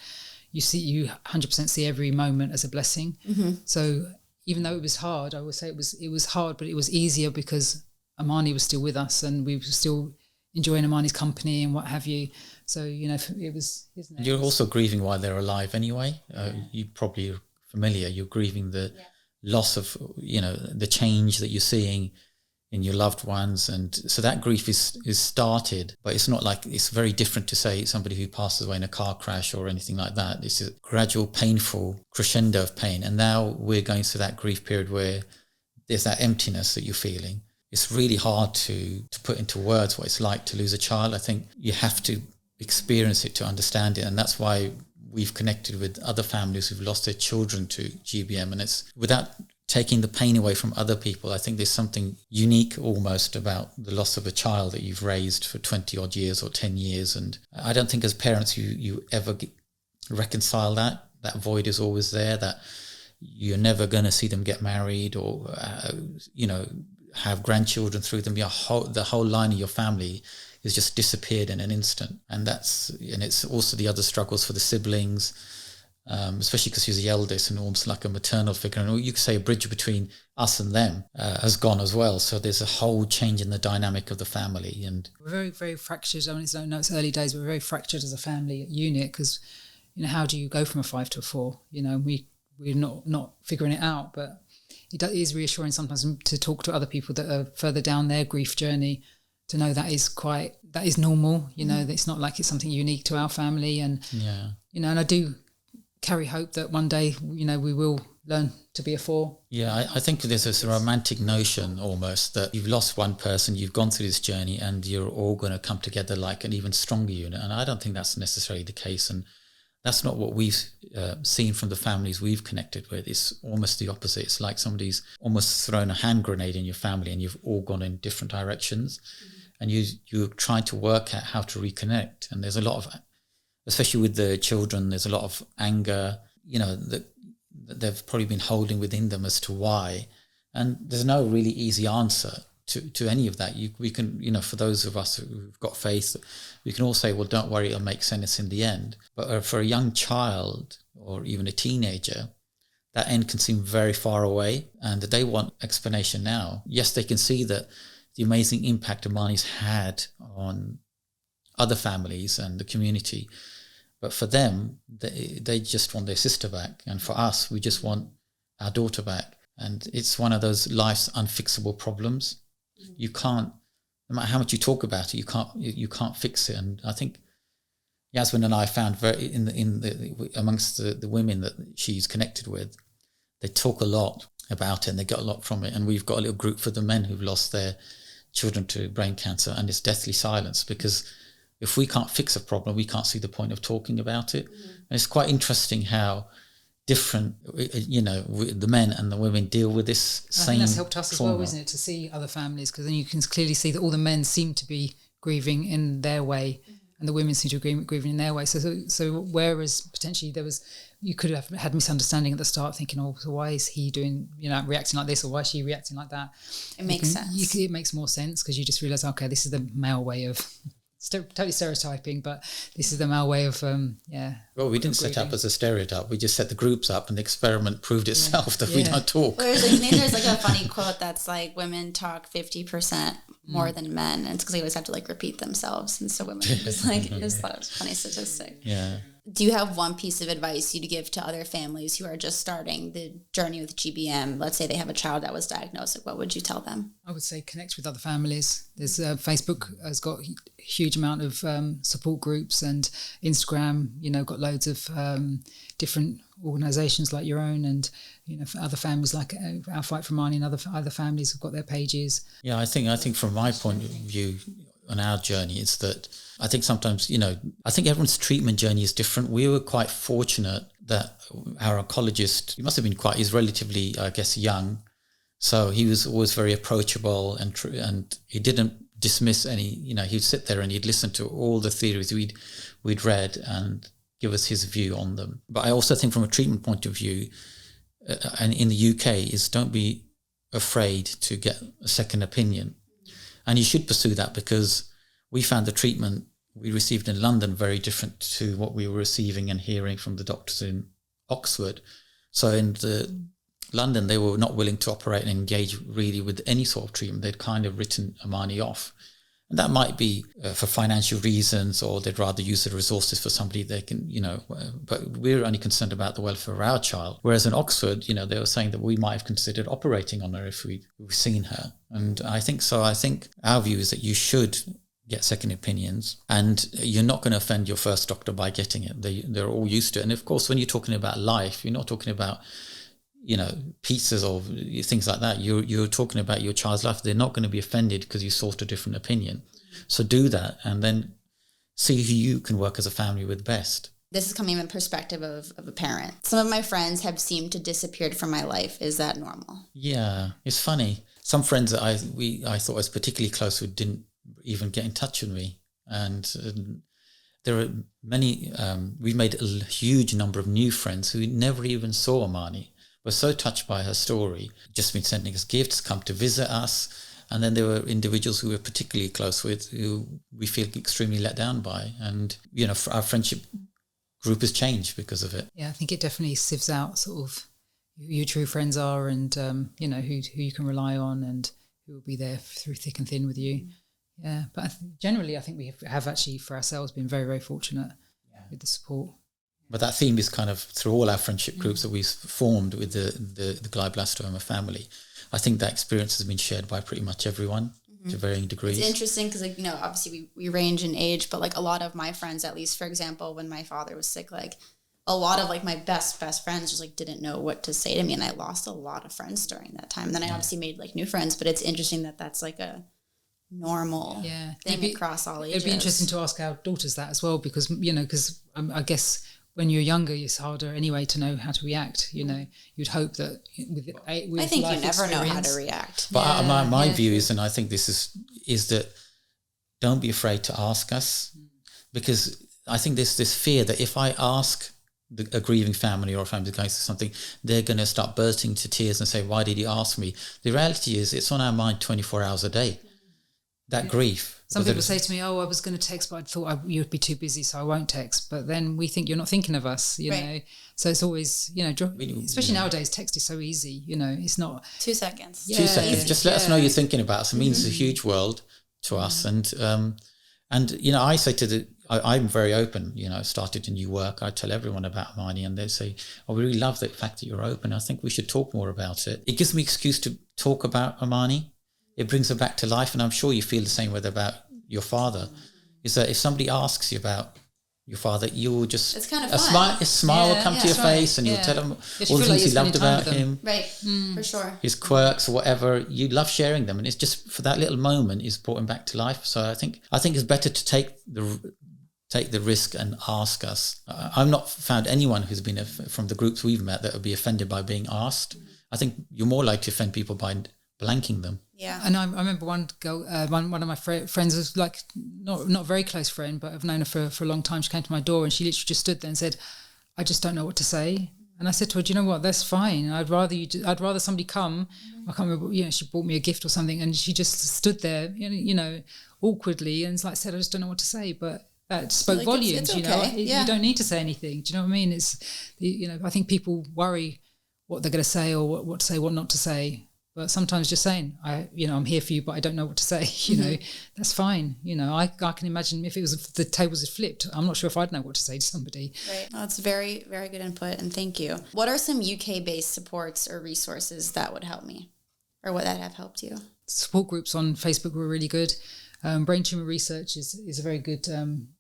you 100% see every moment as a blessing. Mm-hmm. So even though it was hard, I would say it was hard, but it was easier because Amani was still with us and we were still enjoying Amani's company and what have you. So, it was... You're also grieving while they're alive anyway. You probably are familiar. You're grieving the loss of, the change that you're seeing in your loved ones. And so that grief is started, but it's not like, it's very different to say somebody who passes away in a car crash or anything like that. It's a gradual, painful crescendo of pain. And now we're going through that grief period where there's that emptiness that you're feeling. It's really hard to put into words what it's like to lose a child. I think you have to experience it to understand it. And that's why we've connected with other families who've lost their children to GBM. And it's without taking the pain away from other people. I think there's something unique almost about the loss of a child that you've raised for 20 odd years or 10 years. And I don't think as parents you ever reconcile that. That void is always there, that you're never going to see them get married or, have grandchildren through them. The whole line of your family has just disappeared in an instant. And it's also the other struggles for the siblings, especially because he's the eldest and almost like a maternal figure. And you could say a bridge between us and them has gone as well. So there's a whole change in the dynamic of the family. And we're very, very fractured. I mean, it's early days, but we're very fractured as a family unit because, how do you go from a 5 to a 4? We're not figuring it out, but it is reassuring sometimes to talk to other people that are further down their grief journey, to know that is normal, that it's not like it's something unique to our family. And, and I do carry hope that one day, we will learn to be a 4. Yeah, I think there's this romantic notion almost that you've lost one person, you've gone through this journey and you're all going to come together like an even stronger unit. And I don't think that's necessarily the case. And that's not what we've seen from the families we've connected with. It's almost the opposite. It's like somebody's almost thrown a hand grenade in your family and you've all gone in different directions. Mm-hmm. And you're trying to work out how to reconnect. And there's a lot of, especially with the children, there's a lot of anger, that they've probably been holding within them as to why. And there's no really easy answer to any of that. We can, for those of us who've got faith, we can all say, well, don't worry, it'll make sense in the end. But for a young child or even a teenager, that end can seem very far away and they want explanation now. Yes, they can see that the amazing impact Amani's had on other families and the community. But for them, they just want their sister back. And for us, we just want our daughter back. And it's one of those life's unfixable problems. You can't, no matter how much you talk about it, you can't fix it. And I think Yasmin and I found amongst the women that she's connected with, they talk a lot about it and they get a lot from it. And we've got a little group for the men who've lost their children to brain cancer, and it's deathly silence, because if we can't fix a problem, we can't see the point of talking about it. Mm-hmm. And it's quite interesting how different, the men and the women deal with this same I think that's helped us trauma. as well, isn't it, to see other families, because then you can clearly see that all the men seem to be grieving in their way, and the women seem to be grieving in their way. So whereas potentially you could have had misunderstanding at the start, thinking, oh, so why is he doing, reacting like this, or why is she reacting like that? It makes sense. It makes more sense because you just realise, okay, this is the male way of... totally stereotyping, but this is the male way of well, we didn't set up as a stereotype, we just set the groups up and the experiment proved itself that we don't talk. There's like a funny quote that's like, women talk 50% more than men, and it's because they always have to like repeat themselves, and so women are just like, I just thought it was a funny statistic. Yeah. Do you have one piece of advice you'd give to other families who are just starting the journey with GBM? Let's say they have a child that was diagnosed. Like, what would you tell them? I would say connect with other families. There's Facebook has got a huge amount of support groups, and Instagram, got loads of different organisations like your own, and for other families like Our Fight for Amani and other families have got their pages. Yeah, I think from my point of view on our journey is that I think sometimes, I think everyone's treatment journey is different. We were quite fortunate that our oncologist, he's relatively, I guess, young. So he was always very approachable, and he didn't dismiss any, he'd sit there and he'd listen to all the theories we'd read and give us his view on them. But I also think from a treatment point of view, and in the UK, is don't be afraid to get a second opinion. And you should pursue that, because we found the treatment we received in London very different to what we were receiving and hearing from the doctors in Oxford. So in London, they were not willing to operate and engage really with any sort of treatment. They'd kind of written Amani off. And that might be for financial reasons, or they'd rather use the resources for somebody they can, but we're only concerned about the welfare of our child. Whereas in Oxford, they were saying that we might have considered operating on her if we've seen her. And I think our view is that you should get second opinions, and you're not going to offend your first doctor by getting it. They're all used to it. And of course, when you're talking about life, you're not talking about pizzas or things like that. You're talking about your child's life. They're not going to be offended because you sought a different opinion. So do that, and then see who you can work as a family with best. This is coming from the perspective of a parent. Some of my friends have seemed to disappeared from my life. Is that normal? Yeah, it's funny. Some friends that I thought I was particularly close with didn't even get in touch with me. And there are many, we've made a huge number of new friends who never even saw Amani. We're so touched by her story, just been sending us gifts, come to visit us. And then there were individuals who we're particularly close with who we feel extremely let down by. And, our friendship group has changed because of it. Yeah, I think it definitely sieves out sort of who your true friends are, and, who you can rely on, and who will be there through thick and thin with you. Yeah, but generally I think we have actually for ourselves been very, very fortunate with the support. But that theme is kind of through all our friendship groups that we've formed with the glioblastoma family. I think that experience has been shared by pretty much everyone to varying degrees. It's interesting because, obviously we range in age, but a lot of my friends, at least, for example, when my father was sick, a lot of my best friends just didn't know what to say to me, and I lost a lot of friends during that time. And then I obviously made new friends, but it's interesting that that's a normal thing across all ages. It'd be interesting to ask our daughters that as well, because I guess when you're younger, it's harder anyway to know how to react. You'd hope that with I think you never know how to react. But my view is, and I think this is that don't be afraid to ask us, because I think there's this fear that if I ask a grieving family or a family going through something, they're going to start bursting into tears and say, "Why did you ask me?" The reality is, it's on our mind 24 hours a day. That grief. Some people say to me, "Oh, I was going to text, but I thought you'd be too busy, so I won't text." But then we think you're not thinking of us, know. So it's always, especially nowadays, text is so easy. It's not 2 seconds. 2 seconds. Just let us know you're thinking about us. It means a huge world to us. And I say I'm very open. Started a new work. I tell everyone about Amani, and they say, "Oh, we really love the fact that you're open. I think we should talk more about it." It gives me excuse to talk about Amani. It brings her back to life, and I'm sure you feel the same way about your father. Is that if somebody asks you about your father, you'll just it's kind of fun. A smile will come to your face, and you'll tell them all the things you loved about him, right? For sure. His quirks or whatever. You love sharing them, and it's just for that little moment is brought him back to life. So I think it's better to take the risk and ask us. I've not found anyone who's been from the groups we've met that would be offended by being asked. I think you're more likely to offend people by blanking them. Yeah. And I remember one girl, one of my friends was not a very close friend, but I've known her for a long time. She came to my door and she literally just stood there and said, "I just don't know what to say." And I said to her, "Do you know what? That's fine. I'd rather somebody come." I can't remember. She bought me a gift or something, and she just stood there, awkwardly, and said, "I just don't know what to say." But that spoke volumes. It's okay. You don't need to say anything. Do you know what I mean? It's I think people worry what they're going to say or what to say, what not to say. But sometimes just saying, I'm here for you, but I don't know what to say, you know, that's fine. You know, I can imagine if the tables had flipped, I'm not sure if I'd know what to say to somebody. Right. Well, that's very, very good input, and thank you. What are some UK-based supports or resources that would help me, or what that have helped you? Support groups on Facebook were really good. Brain Tumour Research is a very good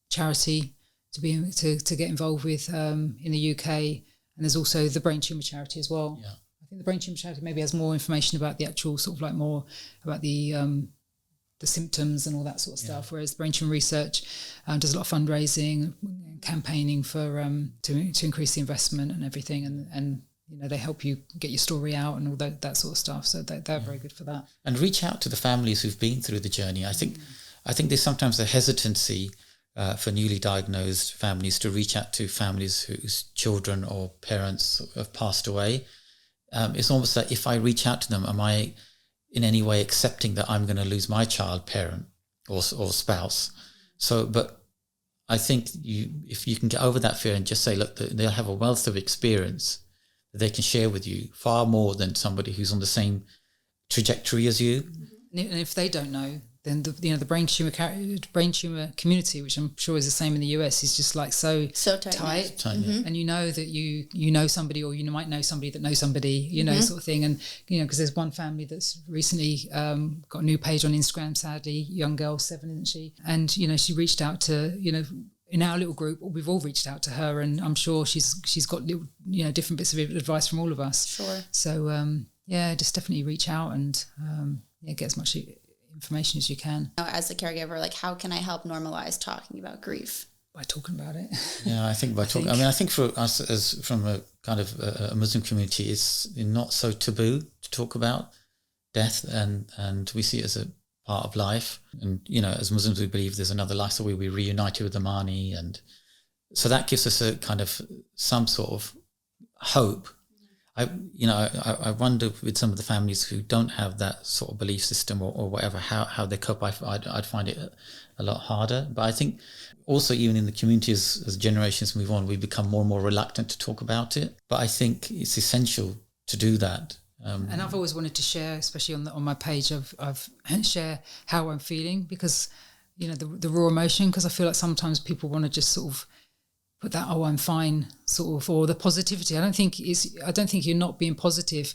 charity to get involved with in the UK. And there's also the Brain Tumour Charity as well. Yeah. I think the Brain Tumour Charity maybe has more information about the actual sort of like more about the symptoms and all that sort of stuff, whereas the Brain Tumour Research does a lot of fundraising, campaigning for to increase the investment and everything, and you know, they help you get your story out and all that sort of stuff. So they're very good for that. And reach out to the families who've been through the journey. I think there's sometimes a hesitancy for newly diagnosed families to reach out to families whose children or parents have passed away. It's almost like, if I reach out to them, am I in any way accepting that I'm going to lose my child, parent, or spouse? So, but I think if you can get over that fear and just say, look, they'll have a wealth of experience that they can share with you, far more than somebody who's on the same trajectory as you. And if they don't know, then the brain tumor community, which I'm sure is the same in the US, is just like so tight. And you know that you know somebody, or you might know somebody that knows somebody, you know, sort of thing. And you know, because there's one family that's recently got a new page on Instagram, sadly, young girl, 7, isn't she? And you know, she reached out to, you know, in our little group, we've all reached out to her, and I'm sure she's got little, you know, different bits of advice from all of us. Sure. So just definitely reach out and get as much information as you can. As a caregiver, like, how can I help normalize talking about grief? By talking about it. Yeah, I think by talking. I mean, I think for us, as from a kind of a Muslim community, it's not so taboo to talk about death, and we see it as a part of life. And you know, as Muslims, we believe there's another life, so we'll be reunited with Amani, and so that gives us a kind of some sort of hope. I wonder with some of the families who don't have that sort of belief system or whatever, how they cope. I'd find it a lot harder. But I think also even in the community, as generations move on, we become more and more reluctant to talk about it. But I think it's essential to do that. And I've always wanted to share, especially on my page, I've share how I'm feeling, because you know the raw emotion. Because I feel like sometimes people want to just sort of put that, oh, I'm fine, sort of, or the positivity. I don't think you're not being positive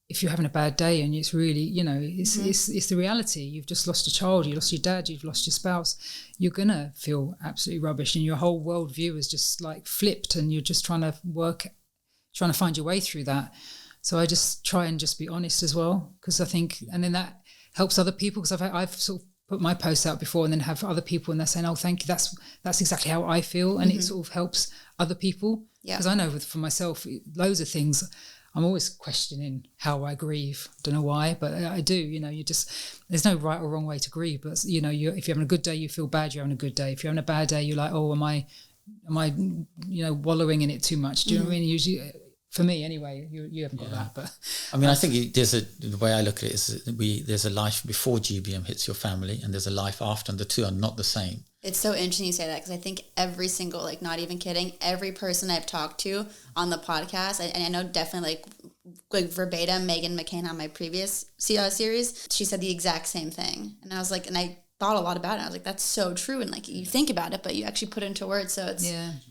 if you're having a bad day, and it's really, you know, it's the reality. You've just lost a child, you lost your dad, you've lost your spouse. You're gonna feel absolutely rubbish, and your whole worldview is just like flipped, and you're just trying to find your way through that. So I just try and just be honest as well, because I think, and then that helps other people, because I've sort of put my posts out before and then have other people and they're saying, oh, thank you, that's exactly how I feel, and it sort of helps other people. Because I know for myself, loads of things, I'm always questioning how I grieve. Don't know why, but I do. You know, there's no right or wrong way to grieve, but you know, if you're having a good day, you feel bad you're having a good day. If you're having a bad day, you're like, oh, am I you know, wallowing in it too much? Do you know what I mean? Usually, for me anyway, you haven't got that, but I mean, I think the way I look at it is there's a life before GBM hits your family, and there's a life after, and the two are not the same. It's so interesting you say that, because I think every single, like, not even kidding, every person I've talked to on the podcast, and I know definitely like verbatim, Megan McCain on my previous series, she said the exact same thing, and I was like, and I thought a lot about it. I was like, that's so true, and like you think about it, but you actually put it into words, so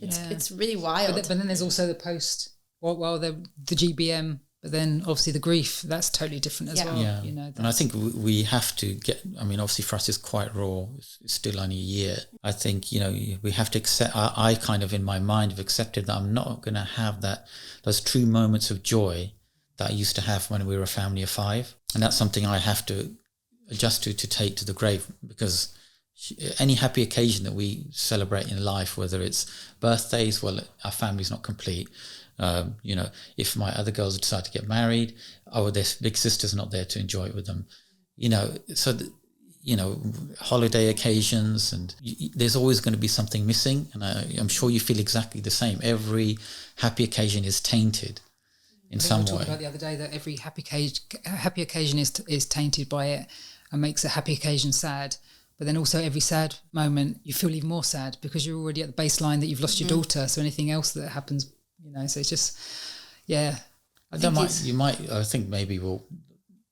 it's really wild. But then there's also the post. Well, the GBM, but then obviously the grief, that's totally different as well. Yeah. You know, and I think we have to get, I mean, obviously for us it's quite raw. It's still only a year. I think, you know, we have to accept, I kind of in my mind have accepted that I'm not going to have those true moments of joy that I used to have when we were a family of 5. And that's something I have to adjust to take to the grave, because any happy occasion that we celebrate in life, whether it's birthdays, well, our family's not complete. You know, if my other girls decide to get married, their big sister's not there to enjoy it with them. You know, so, you know, holiday occasions, and there's always going to be something missing. And I'm sure you feel exactly the same. Every happy occasion is tainted in some way. We talked about the other day that every happy occasion is tainted by it and makes a happy occasion sad. But then also every sad moment, you feel even more sad because you're already at the baseline that you've lost your daughter. So anything else that happens, you know, so it's just, yeah. I think maybe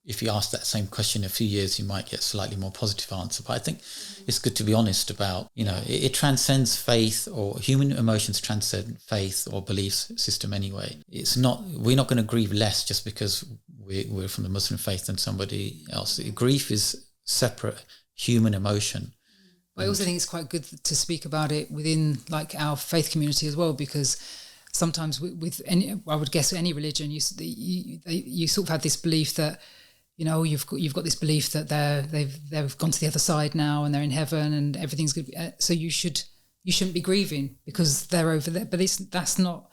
if you ask that same question in a few years, you might get a slightly more positive answer. But I think it's good to be honest about, it transcends faith, or human emotions transcend faith or belief system anyway. We're not going to grieve less just because we're from the Muslim faith than somebody else. Grief is separate human emotion. I also think it's quite good to speak about it within like our faith community as well, because sometimes with any, I would guess any religion, you sort of have this belief that, you've got this belief that they've gone to the other side now and they're in heaven and everything's good. So you shouldn't be grieving because they're over there. But that's not.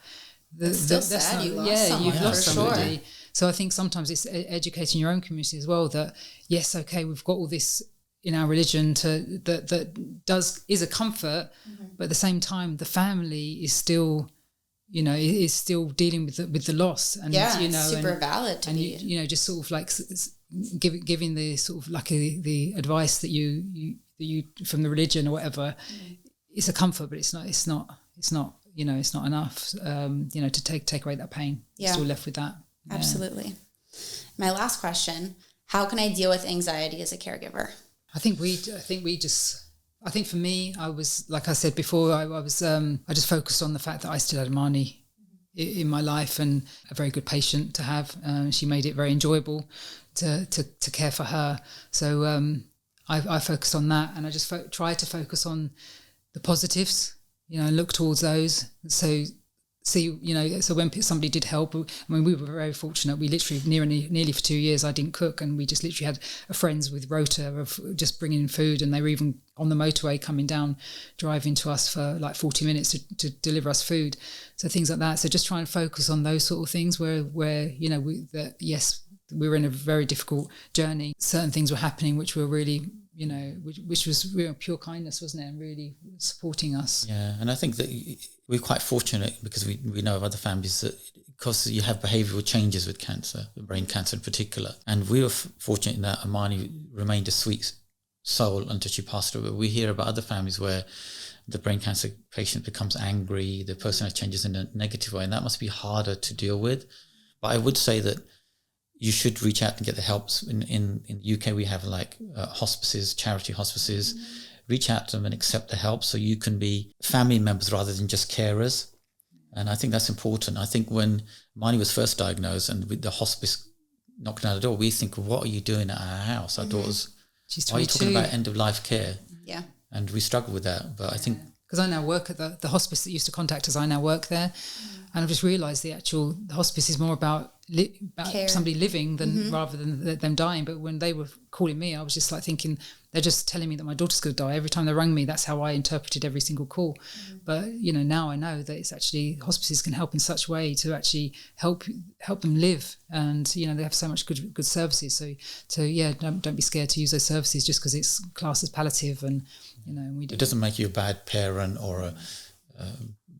Sad. You lost someone. You've lost somebody. Sure. So I think sometimes it's educating your own community as well that yes, okay, we've got all this in our religion that is a comfort, but at the same time the family is still. Is still dealing with the loss, and super valid to be. Just sort of like giving the sort of like the advice that you from the religion or whatever, it's a comfort, but it's not enough. To take away that pain. Yeah. You're still left with that. Absolutely. My last question: how can I deal with anxiety as a caregiver? I think for me, I was, like I said before, I just focused on the fact that I still had Amani in my life and a very good patient to have. She made it very enjoyable to care for her. So I focused on that, and I just tried to focus on the positives, and look towards those. So when somebody did help, we were very fortunate. We literally nearly for 2 years I didn't cook, and we just literally had friends with rota of just bringing in food, and they were even on the motorway coming down, driving to us for like 40 minutes to deliver us food. So things like that. So just try and focus on those sort of things where we were in a very difficult journey. Certain things were happening which were really, which was real pure kindness, wasn't it? And really supporting us. Yeah, and I think that we're quite fortunate because we know of other families that, because you have behavioural changes with cancer, brain cancer in particular, and we were fortunate in that Amani remained a sweet soul until she passed away. We hear about other families where the brain cancer patient becomes angry, the person changes in a negative way, and that must be harder to deal with. But I would say that you should reach out and get the help. In the UK, we have like hospices, charity hospices. Reach out to them and accept the help so you can be family members rather than just carers. And I think that's important. I think when Amani was first diagnosed and with the hospice knocking on the door, we think, what are you doing at our house? Our daughter's, she's 22. Why are you talking about end-of-life care? Yeah. And we struggle with that. But I think... Because I now work at the hospice that used to contact us, I now work there. And I've just realised the hospice is more about somebody living than rather than them dying. But when they were calling me, I was just like thinking, they're just telling me that my daughter's going to die. Every time they rang me, that's how I interpreted every single call. But now I know that it's actually hospices can help in such a way to actually help them live, and they have so much good services. So don't be scared to use those services just because it's classed as palliative, and it doesn't make you a bad parent or a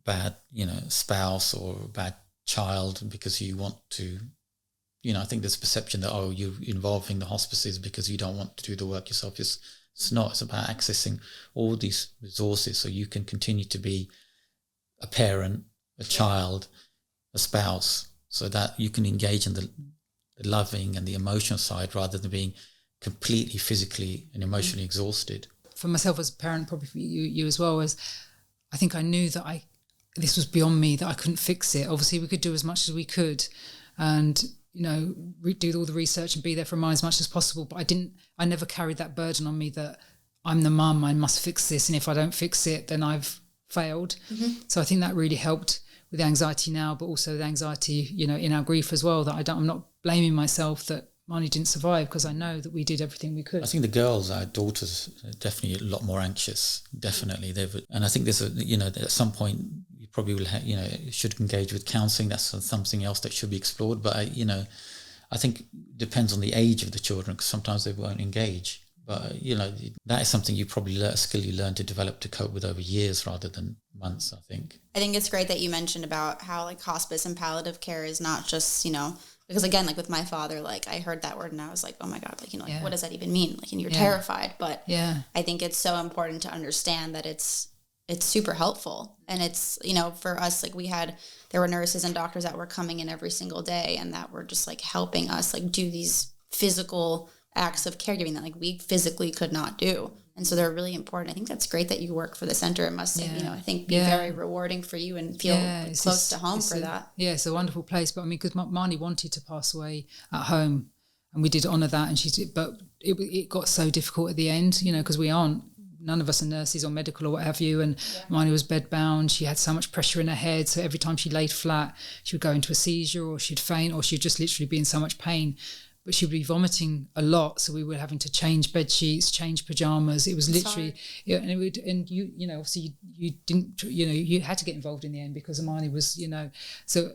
bad spouse or a bad child because you want to. I think there's a perception that, you're involving the hospices because you don't want to do the work yourself. It's not. It's about accessing all these resources so you can continue to be a parent, a child, a spouse, so that you can engage in the loving and the emotional side rather than being completely physically and emotionally exhausted. For myself as a parent, probably for you as well, as I think I knew that this was beyond me, that I couldn't fix it. Obviously, we could do as much as we could, and do all the research and be there for mine as much as possible. But I never carried that burden on me that I'm the mum, I must fix this, and if I don't fix it, then I've failed. So I think that really helped with the anxiety now, but also the anxiety, in our grief as well, that I'm not blaming myself that Mani didn't survive, because I know that we did everything we could. I think the girls, our daughters, are definitely a lot more anxious. Definitely, and I think there's at some point you probably will should engage with counselling. That's something else that should be explored. But I think it depends on the age of the children, because sometimes they won't engage. But that is something you probably a skill you learn to develop to cope with over years rather than months. I think it's great that you mentioned about how hospice and palliative care is not just because again, with my father, I heard that word and I was like, oh my God, what does that even mean? And you're terrified. But I think it's so important to understand that it's super helpful. And it's, for us, there were nurses and doctors that were coming in every single day and that were just helping us do these physical acts of caregiving that like we physically could not do. And so they're really important. I think that's great that you work for the center. It must, I think be very rewarding for you and feel close to home for that. Yeah, it's a wonderful place. But I mean, because Marnie wanted to pass away at home, and we did honour that, and she did, but it got so difficult at the end, because none of us are nurses or medical or what have you, and Marnie was bedbound. She had so much pressure in her head, so every time she laid flat, she would go into a seizure, or she'd faint, or she'd just literally be in so much pain. But she would be vomiting a lot, so we were having to change bed sheets, change pajamas. It was literally, obviously you didn't, you had to get involved in the end because Amani was, so,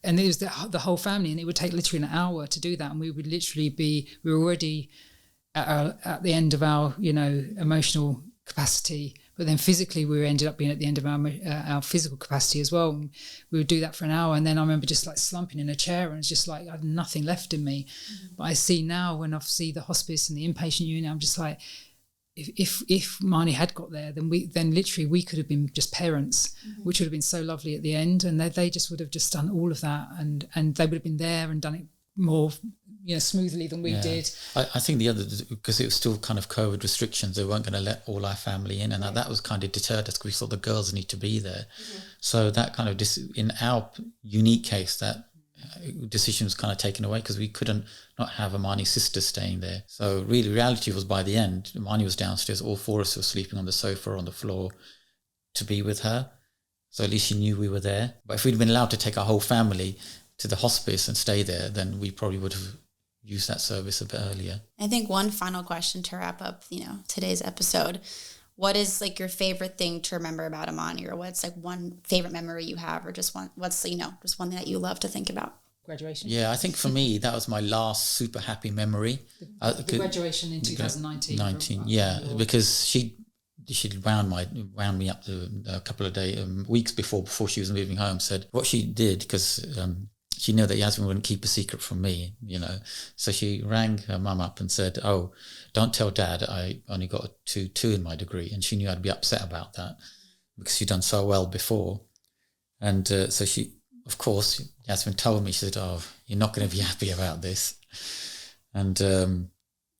and it was the whole family, and it would take literally an hour to do that, and we would literally we were already at the end of our, emotional capacity, but then physically we ended up being at the end of our physical capacity as well. And we would do that for an hour, and then I remember just like slumping in a chair, and it's just like I had nothing left in me. But I see now when I see the hospice and the inpatient unit, I'm just like, if Marnie had got there, then literally we could have been just parents, which would have been so lovely at the end. And they just would have just done all of that, and they would have been there and done it more smoothly than we did. I think the other, because it was still kind of COVID restrictions, they weren't going to let all our family in, and that was kind of deterred us because we thought the girls need to be there. So that kind of, in our unique case, that decision was kind of taken away because we couldn't not have Amani's sister staying there. So really, reality was by the end, Amani was downstairs, all four of us were sleeping on the sofa or on the floor to be with her. So at least she knew we were there. But if we'd been allowed to take our whole family to the hospice and stay there, then we probably would have used that service a bit earlier. I think one final question to wrap up, today's episode. What is like your favorite thing to remember about Amani, or what's like one favorite memory you have, or just one, just one thing that you love to think about? Graduation. Yeah, I think for me, that was my last super happy memory. The graduation in 2019. Because she wound me up a couple of weeks before she was moving home, said what she did, because she knew that Yasmin wouldn't keep a secret from me, So she rang her mum up and said, "Oh, don't tell Dad I only got a 2.2 in my degree." And she knew I'd be upset about that because she'd done so well before. And so she, of course, Yasmin told me, she said, "Oh, you're not going to be happy about this." And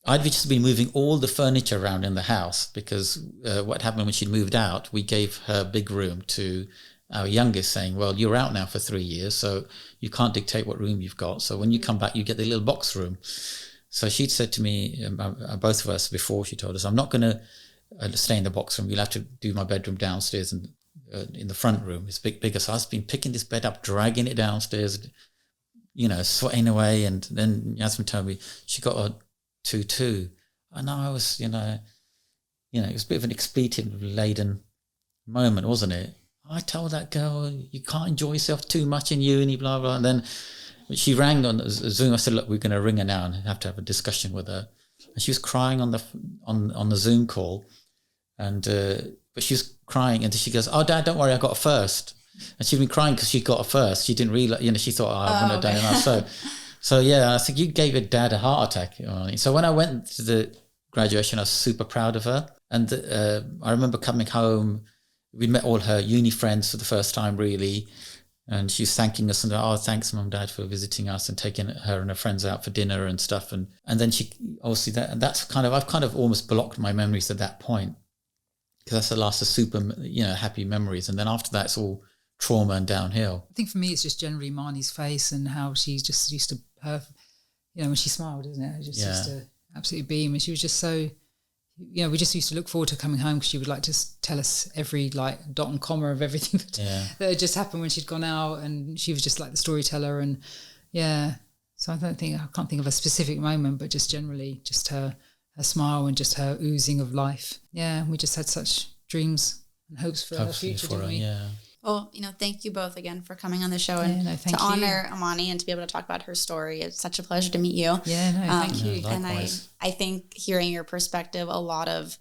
I'd just been moving all the furniture around in the house because what happened when she'd moved out, we gave her big room to our youngest, saying, "Well, you're out now for 3 years, so you can't dictate what room you've got. So when you come back, you get the little box room." So she'd said to me, both of us, before she told us, "I'm not going to stay in the box room. You'll have to do my bedroom downstairs and in the front room. It's bigger." So I've been picking this bed up, dragging it downstairs, sweating away. And then Yasmin told me she got a 2.2. I know I was, it was a bit of an expletive-laden moment, wasn't it? I told that girl, "You can't enjoy yourself too much in uni, blah, blah." And then she rang on Zoom. I said, "Look, we're going to ring her now and have to have a discussion with her." And she was crying on the Zoom call. And but she was crying, and she goes, "Oh, Dad, don't worry, I got a first." And she'd been crying because she got a first. She didn't realize, she thought, "I wouldn't have done enough." So yeah, I think you gave your dad a heart attack. So when I went to the graduation, I was super proud of her. And I remember coming home. We met all her uni friends for the first time, really. And she was thanking us and, "Oh, thanks, Mum, Dad, for visiting us," and taking her and her friends out for dinner and stuff. And then she, obviously, I've kind of almost blocked my memories at that point, because that's the last of super, happy memories. And then after that, it's all trauma and downhill. I think for me, it's just generally Marnie's face and how she just used to, when she smiled, isn't it? It just used to absolutely beam. And she was just so, we just used to look forward to coming home because she would like to tell us every like dot and comma of everything that had just happened when she'd gone out. And she was just like the storyteller. And so I can't think of a specific moment, but just generally just her smile and just her oozing of life. Yeah, we just had such dreams and hopes for her future, didn't we? Yeah. Well, thank you both again for coming on the show and to honor Amani and to be able to talk about her story. It's such a pleasure to meet you. Thank you. And I think hearing your perspective, a lot of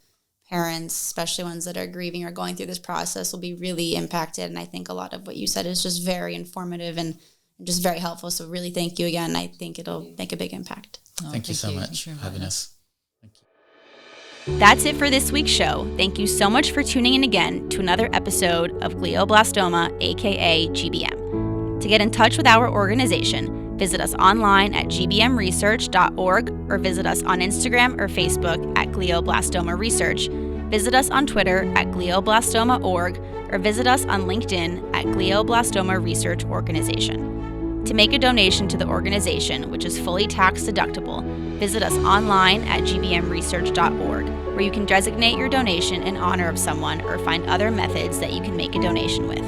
parents, especially ones that are grieving or going through this process, will be really impacted. And I think a lot of what you said is just very informative and just very helpful. So really thank you again. I think it'll make a big impact. Thank you so much for having us. That's it for this week's show. Thank you so much for tuning in again to another episode of Glioblastoma AKA GBM. To get in touch with our organization, Visit us online at gbmresearch.org or visit us on Instagram or Facebook at Glioblastoma Research. Visit us on Twitter at glioblastoma.org or visit us on LinkedIn at Glioblastoma Research Organization. To make a donation to the organization, which is fully tax deductible, visit us online at gbmresearch.org, where you can designate your donation in honor of someone or find other methods that you can make a donation with.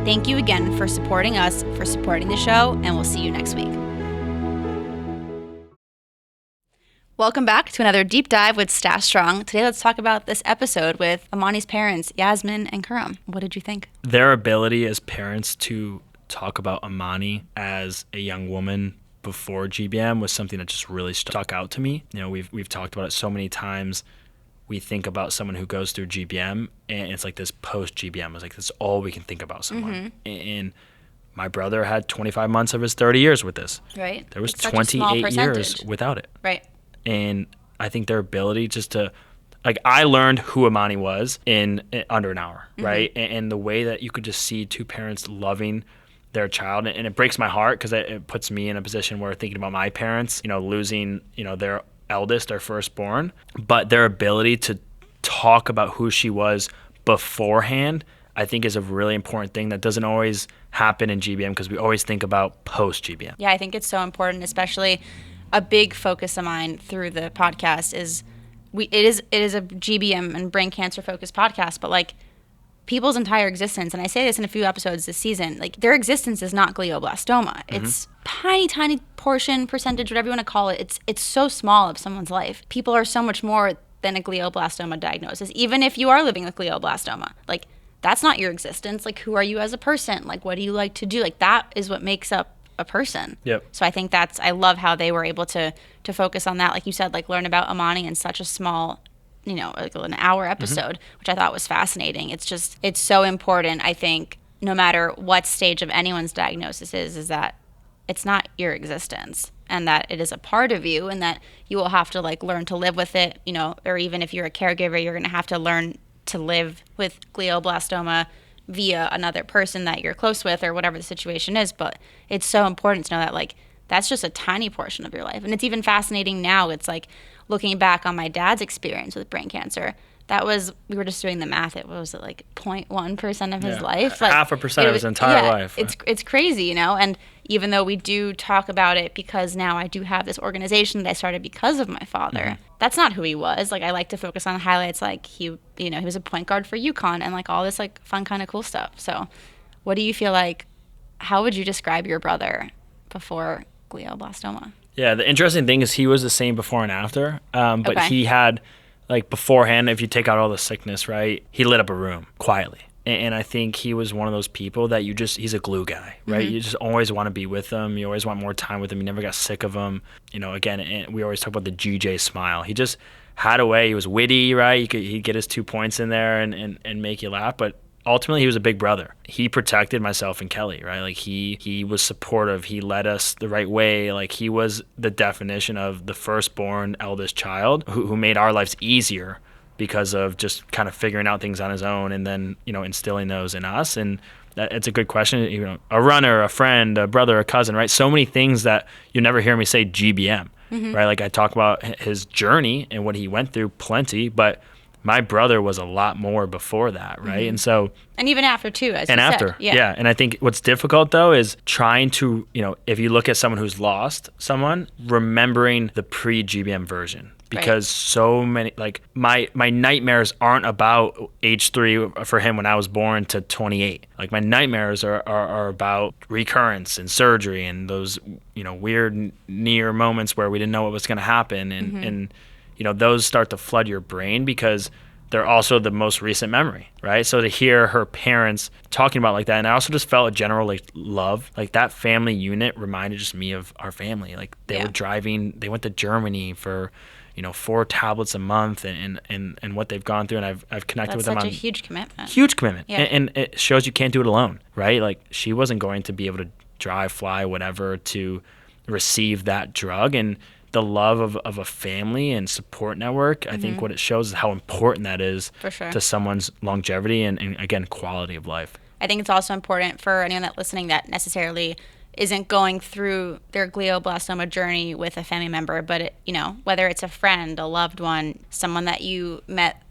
Thank you again for supporting us, for supporting the show, and we'll see you next week. Welcome back to another deep dive with Staff Strong. Today, let's talk about this episode with Amani's parents, Yasmin and Khuram. What did you think? Their ability as parents to talk about Amani as a young woman before GBM was something that just really stuck out to me. You know, we've talked about it so many times. We think about someone who goes through GBM, and it's like this post-GBM. It's like that's all we can think about someone. And my brother had 25 months of his 30 years with this. Right. There was 28 years without it. Right. And I think their ability just to, like, I learned who Amani was in under an hour, right? And the way that you could just see two parents loving their child, and it breaks my heart because it puts me in a position where thinking about my parents, you know, losing, you know, their eldest, their firstborn, but their ability to talk about who she was beforehand, I think is a really important thing that doesn't always happen in GBM because we always think about post-GBM. Yeah, I think it's so important, especially a big focus of mine through the podcast is it is a GBM and brain cancer focused podcast, but like people's entire existence, and I say this in a few episodes this season, like their existence is not glioblastoma. It's tiny percentage, whatever you want to call it. It's so small of someone's life. People are so much more than a glioblastoma diagnosis. Even if you are living with glioblastoma, like that's not your existence. Like who are you as a person? Like what do you like to do? Like that is what makes up a person. Yep. So I think I love how they were able to focus on that. Like you said, like learn about Amani in such a small, you know, like an hour episode, which I thought was fascinating. It's so important. I think no matter what stage of anyone's diagnosis is that it's not your existence and that it is a part of you and that you will have to like learn to live with it, you know, or even if you're a caregiver, you're going to have to learn to live with glioblastoma via another person that you're close with or whatever the situation is. But it's so important to know that like that's just a tiny portion of your life. And it's even fascinating now. It's like looking back on my dad's experience with brain cancer. We were just doing the math. What was it, like 0.1% of his life? Like 0.5% of his entire life. It's crazy, you know? And even though we do talk about it because now I do have this organization that I started because of my father, that's not who he was. Like I like to focus on the highlights, like he was a point guard for UConn and like all this like fun kind of cool stuff. So what do you feel like, how would you describe your brother before glioblastoma? Yeah, the interesting thing is he was the same before and after, but he had, like beforehand, if you take out all the sickness, right, he lit up a room quietly. And I think he was one of those people that he's a glue guy, right? You just always want to be with him. You always want more time with him. You never got sick of him. You know, again, and we always talk about the GJ smile. He just had a way. He was witty, right? He'd get his 2 points in there and make you laugh. But ultimately, he was a big brother. He protected myself and Kelly, right? Like he was supportive. He led us the right way. Like he was the definition of the firstborn eldest child who made our lives easier because of just kind of figuring out things on his own and then, you know, instilling those in us. And it's a good question. You know, a runner, a friend, a brother, a cousin, right? So many things that you never hear me say GBM, right? Like I talk about his journey and what he went through plenty, but my brother was a lot more before that, right? And so, and even after too, as and you after, said. Yeah. And I think what's difficult though is trying to, you know, if you look at someone who's lost someone, remembering the pre-GBM version. Because so many, like my nightmares aren't about age 3 for him when I was born to 28. Like my nightmares are about recurrence and surgery and those, you know, weird near moments where we didn't know what was going to happen. And, you know, those start to flood your brain because they're also the most recent memory, right? So to hear her parents talking about like that, and I also just felt a general like love, like that family unit reminded just me of our family. Like they were driving, they went to Germany for, you know, 4 tablets a month and what they've gone through. And I've connected with them on. That's such a huge commitment. Huge commitment. Yeah. And it shows you can't do it alone, right? Like she wasn't going to be able to drive, fly, whatever to receive that drug. And the love of a family and support network, I think what it shows is how important that is to someone's longevity and again, quality of life. I think it's also important for anyone that's listening that necessarily isn't going through their glioblastoma journey with a family member, but it, whether it's a friend, a loved one, someone that you met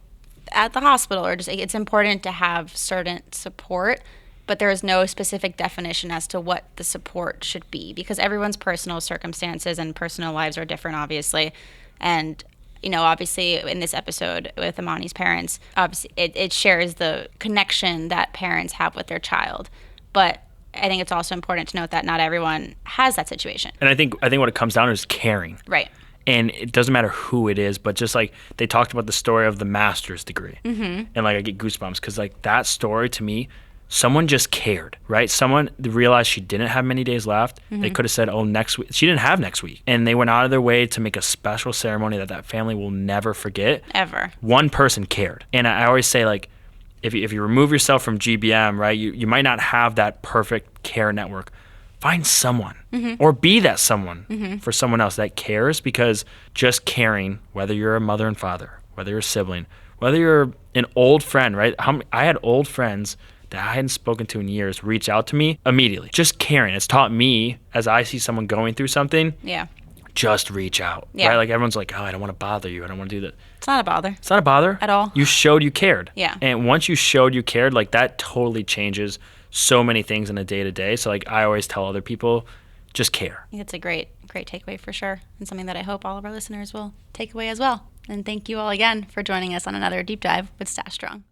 at the hospital, or just, it's important to have certain support, but there is no specific definition as to what the support should be, because everyone's personal circumstances and personal lives are different, obviously. And obviously in this episode with Amani's parents, obviously it shares the connection that parents have with their child, but I think it's also important to note that not everyone has that situation. And I think what it comes down to is caring. Right. And it doesn't matter who it is, but just like they talked about the story of the master's degree. Mm-hmm. And like I get goosebumps because like that story to me, someone just cared, right? Someone realized she didn't have many days left. Mm-hmm. They could have said, next week. She didn't have next week. And they went out of their way to make a special ceremony that family will never forget. Ever. One person cared. And I always say, like, if you remove yourself from GBM, right, you might not have that perfect care network. Find someone or be that someone for someone else that cares, because just caring, whether you're a mother and father, whether you're a sibling, whether you're an old friend, right? I had old friends that I hadn't spoken to in years reach out to me immediately. Just caring. It's taught me, as I see someone going through something, just reach out, right? Like everyone's like, I don't want to bother you. I don't want to do that. It's not a bother. It's not a bother. At all. You showed you cared. Yeah. And once you showed you cared, like that totally changes so many things in a day-to-day. So like I always tell other people, just care. I think it's a great takeaway for sure, and something that I hope all of our listeners will take away as well. And thank you all again for joining us on another deep dive with Stash Strong.